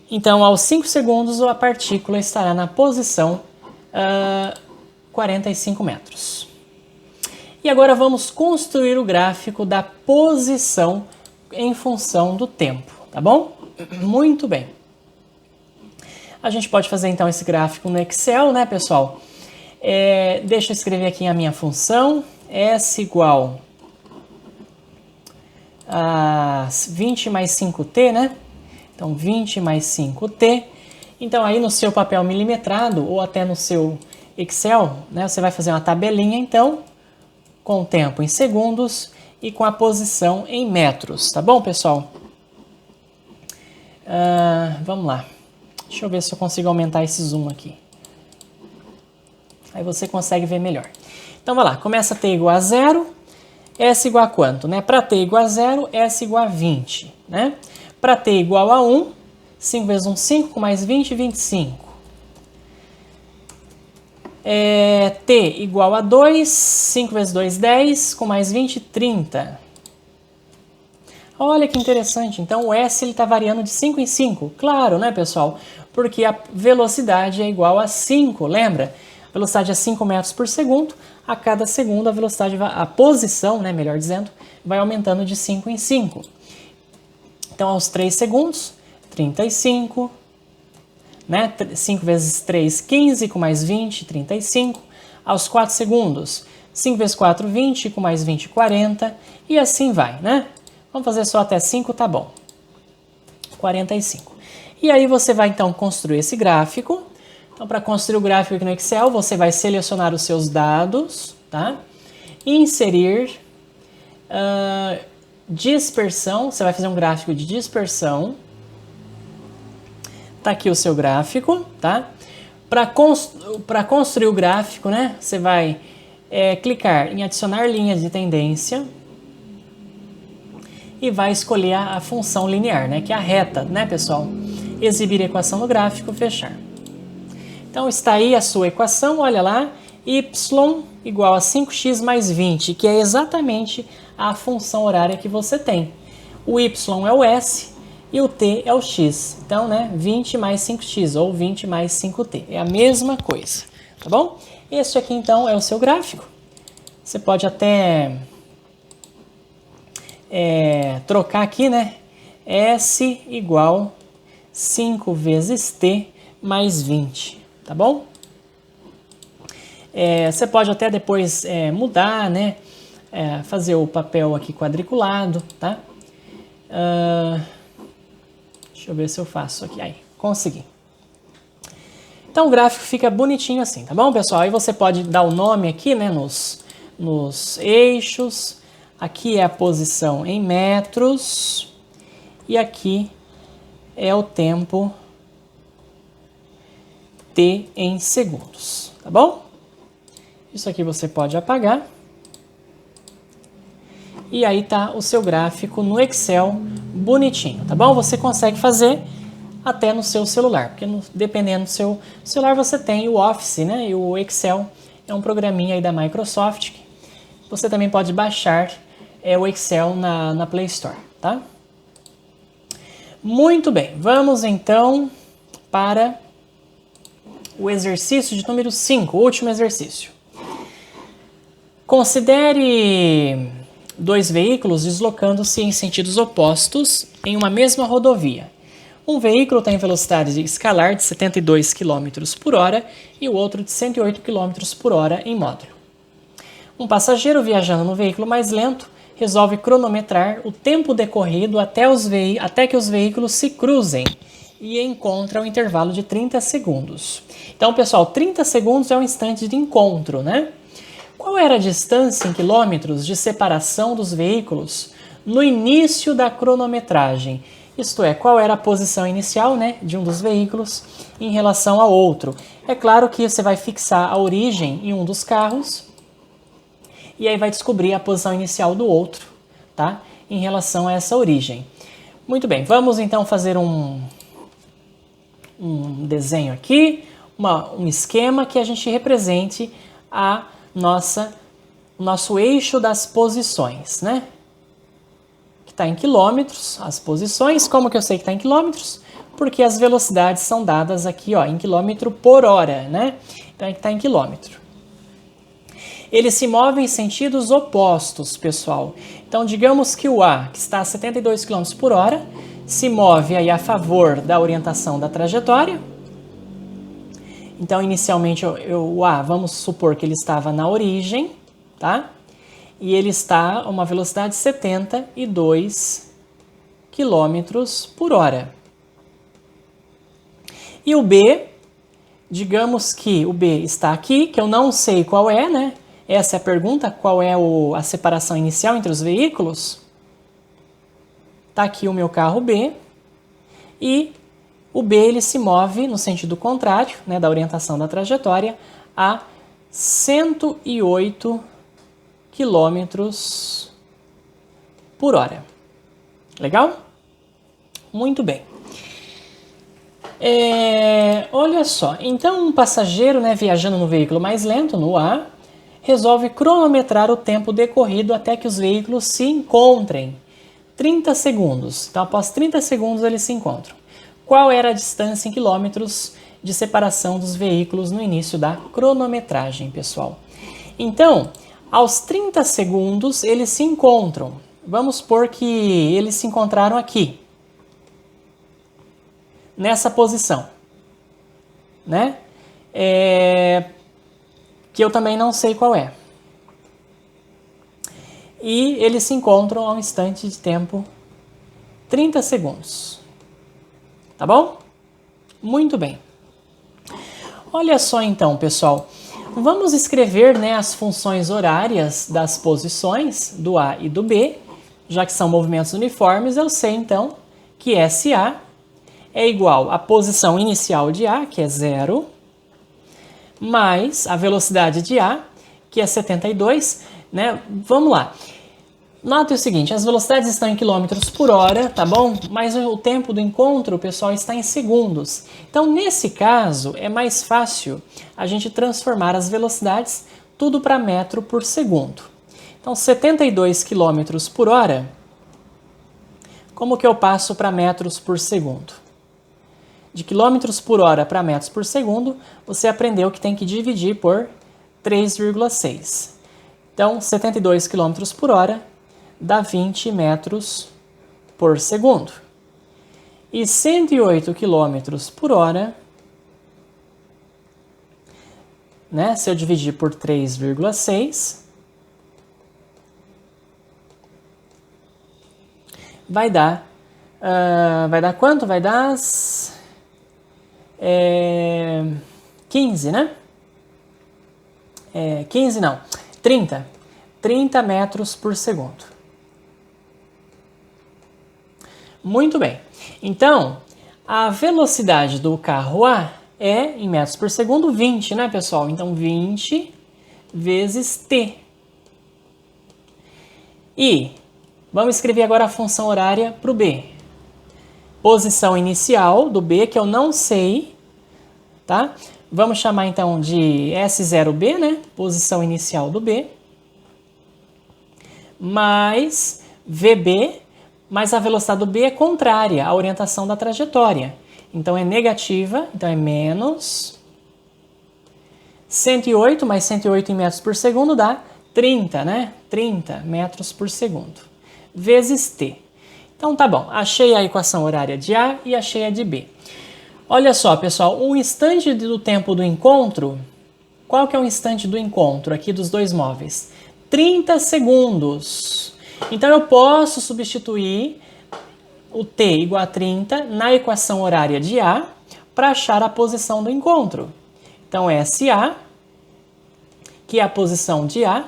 Então, aos 5 segundos, a partícula estará na posição 45 metros. E agora vamos construir o gráfico da posição em função do tempo, tá bom? Muito bem. A gente pode fazer então esse gráfico no Excel, né, pessoal? Deixa eu escrever aqui a minha função, S igual a 20 mais 5t, né? Então, 20 mais 5t. Então, aí no seu papel milimetrado ou até no seu Excel, né, você vai fazer uma tabelinha, então, com o tempo em segundos e com a posição em metros, tá bom, pessoal? Vamos lá. Deixa eu ver se eu consigo aumentar esse zoom aqui. Aí você consegue ver melhor. Então, vai lá. Começa a t igual a 0, S igual a quanto, né? Para t igual a 0, S igual a 20, né? Para t igual a 1, 5 vezes 1, 5, com mais 20, 25. T igual a 2, 5 vezes 2, 10, com mais 20, 30. Olha que interessante, então o S está variando de 5 em 5. Claro, né, pessoal? Porque a velocidade é igual a 5, lembra? A velocidade é 5 metros por segundo, a cada segundo a velocidade, a posição, né, melhor dizendo, vai aumentando de 5 em 5. Então, aos 3 segundos, 35, né? 5 vezes 3, 15, com mais 20, 35. Aos 4 segundos, 5 vezes 4, 20, com mais 20, 40. E assim vai, né? Vamos fazer só até 5, tá bom. 45. E aí você vai, então, construir esse gráfico. Então, para construir o gráfico aqui no Excel, você vai selecionar os seus dados, tá? Inserir dispersão. Você vai fazer um gráfico de dispersão. Tá aqui o seu gráfico, tá? Para construir o gráfico, né? Você vai clicar em adicionar linhas de tendência e vai escolher a função linear, né? Que é a reta, né, pessoal? Exibir a equação no gráfico, fechar. Então está aí a sua equação, olha lá, y igual a 5x mais 20, que é exatamente a função horária que você tem. O y é o s e o t é o x. Então, né, 20 mais 5x ou 20 mais 5t. É a mesma coisa, tá bom? Este aqui, então, é o seu gráfico. Você pode até trocar aqui, né? S igual 5 vezes t mais 20, tá bom? Você pode até depois mudar, né? Fazer o papel aqui quadriculado, tá? Deixa eu ver se eu faço aqui. Aí, consegui. Então o gráfico fica bonitinho assim, tá bom, pessoal? Aí você pode dar o nome aqui, né, nos eixos. Aqui é a posição em metros. E aqui é o tempo t em segundos, tá bom? Isso aqui você pode apagar. E aí tá o seu gráfico no Excel bonitinho, tá bom? Você consegue fazer até no seu celular, porque dependendo do seu celular você tem o Office, né? E o Excel é um programinha aí da Microsoft. Você também pode baixar o Excel na Play Store, tá? Muito bem, vamos então para o exercício de número 5, o último exercício. Considere 2 veículos deslocando-se em sentidos opostos em uma mesma rodovia. Um veículo tem velocidade escalar de 72 km por hora e o outro de 108 km por hora em módulo. Um passageiro viajando no veículo mais lento resolve cronometrar o tempo decorrido até que os veículos se cruzem e encontra um intervalo de 30 segundos. Então, pessoal, 30 segundos é um instante de encontro, né? Qual era a distância em quilômetros de separação dos veículos no início da cronometragem? Isto é, qual era a posição inicial, né, de um dos veículos em relação ao outro? É claro que você vai fixar a origem em um dos carros e aí vai descobrir a posição inicial do outro, tá? Em relação a essa origem. Muito bem, vamos então fazer um desenho aqui, um esquema que a gente represente nosso eixo das posições, né? Que está em quilômetros, as posições. Como que eu sei que está em quilômetros? Porque as velocidades são dadas aqui, ó, em quilômetro por hora, né? Então, está em quilômetro. Eles se movem em sentidos opostos, pessoal. Então, digamos que o A, que está a 72 km por hora, se move aí a favor da orientação da trajetória. Então, inicialmente, o A, vamos supor que ele estava na origem, tá? E ele está a uma velocidade de 72 km por hora. E o B, digamos que o B está aqui, que eu não sei qual é, né? Essa é a pergunta, qual é a separação inicial entre os veículos? Está aqui o meu carro B e o B ele se move no sentido contrário, né, da orientação da trajetória, a 108 km por hora. Legal? Muito bem. Olha só, então um passageiro, né, viajando no veículo mais lento, no A, resolve cronometrar o tempo decorrido até que os veículos se encontrem. 30 segundos. Então, após 30 segundos, eles se encontram. Qual era a distância em quilômetros de separação dos veículos no início da cronometragem, pessoal? Então, aos 30 segundos, eles se encontram. Vamos supor que eles se encontraram aqui, nessa posição, né? Que eu também não sei qual é. E eles se encontram a um instante de tempo 30 segundos. Tá bom? Muito bem. Olha só então, pessoal. Vamos escrever, né, as funções horárias das posições do A e do B. Já que são movimentos uniformes, eu sei então que SA é igual à posição inicial de A, que é 0, mais a velocidade de A, que é 72, né? Vamos lá. Note o seguinte, as velocidades estão em quilômetros por hora, tá bom? Mas o tempo do encontro, pessoal, está em segundos. Então, nesse caso, é mais fácil a gente transformar as velocidades tudo para metro por segundo. Então, 72 quilômetros por hora, como que eu passo para metros por segundo? De quilômetros por hora para metros por segundo, você aprendeu que tem que dividir por 3,6. Então, 72 km por hora dá 20 metros por segundo. E 108 km por hora, né, se eu dividir por 3,6, vai dar quanto? Vai dar 15, né? 15 não, 30 metros por segundo. Muito bem. Então, a velocidade do carro A é, em metros por segundo, 20, né, pessoal? Então, 20 vezes T. E vamos escrever agora a função horária para o B. Posição inicial do B, que eu não sei, tá? Vamos chamar então de S0B, né? Posição inicial do B. Mais VB, mas a velocidade do B é contrária à orientação da trajetória. Então é negativa, então é menos 108, mais 108 em metros por segundo dá 30, né? 30 metros por segundo, vezes T. Então tá bom, achei a equação horária de A e achei a de B. Olha só, pessoal, o instante do tempo do encontro, qual que é o instante do encontro aqui dos dois móveis? 30 segundos. Então eu posso substituir o T igual a 30 na equação horária de A para achar a posição do encontro. Então SA, que é a posição de A,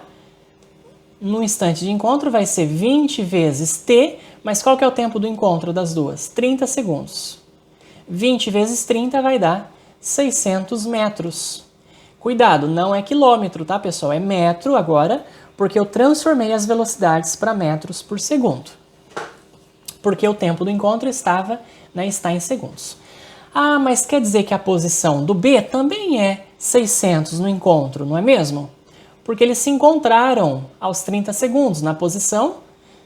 no instante de encontro vai ser 20 vezes T, mas qual que é o tempo do encontro das duas? 30 segundos. 20 vezes 30 vai dar 600 metros. Cuidado, não é quilômetro, tá, pessoal? É metro agora, porque eu transformei as velocidades para metros por segundo. Porque o tempo do encontro está em segundos. Ah, mas quer dizer que a posição do B também é 600 no encontro, não é mesmo? Porque eles se encontraram aos 30 segundos na posição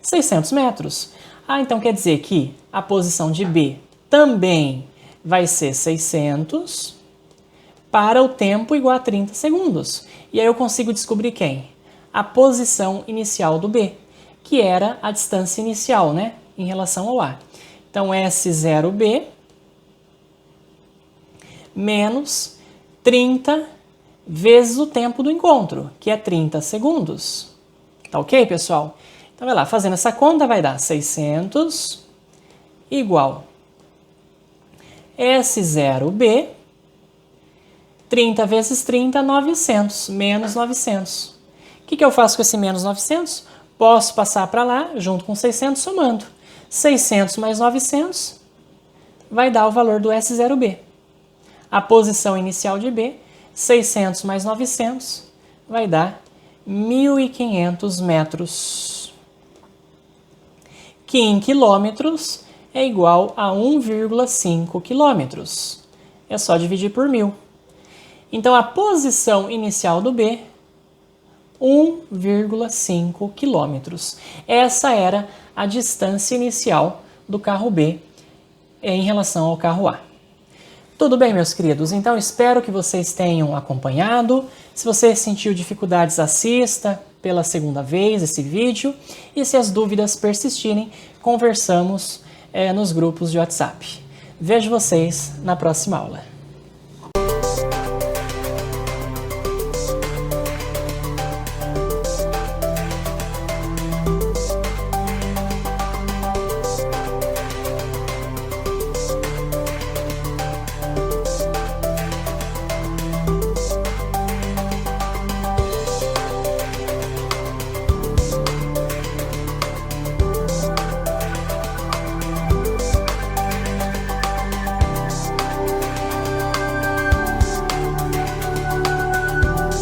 600 metros. Ah, então quer dizer que a posição de B também vai ser 600 para o tempo igual a 30 segundos. E aí eu consigo descobrir quem? A posição inicial do B, que era a distância inicial, né, em relação ao A. Então, S0B menos 30 vezes o tempo do encontro, que é 30 segundos. Tá ok, pessoal? Então, vai lá, fazendo essa conta vai dar 600 igual S0B, 30 vezes 30, 900, menos 900. O que eu faço com esse menos 900? Posso passar para lá, junto com 600, somando. 600 mais 900 vai dar o valor do S0B. A posição inicial de B, 600 mais 900, vai dar 1.500 metros, que em quilômetros é igual a 1,5 quilômetros. É só dividir por 1.000. Então, a posição inicial do B, 1,5 quilômetros. Essa era a distância inicial do carro B em relação ao carro A. Tudo bem, meus queridos? Então, espero que vocês tenham acompanhado. Se você sentiu dificuldades, assista pela segunda vez esse vídeo. E se as dúvidas persistirem, conversamos nos grupos de WhatsApp. Vejo vocês na próxima aula.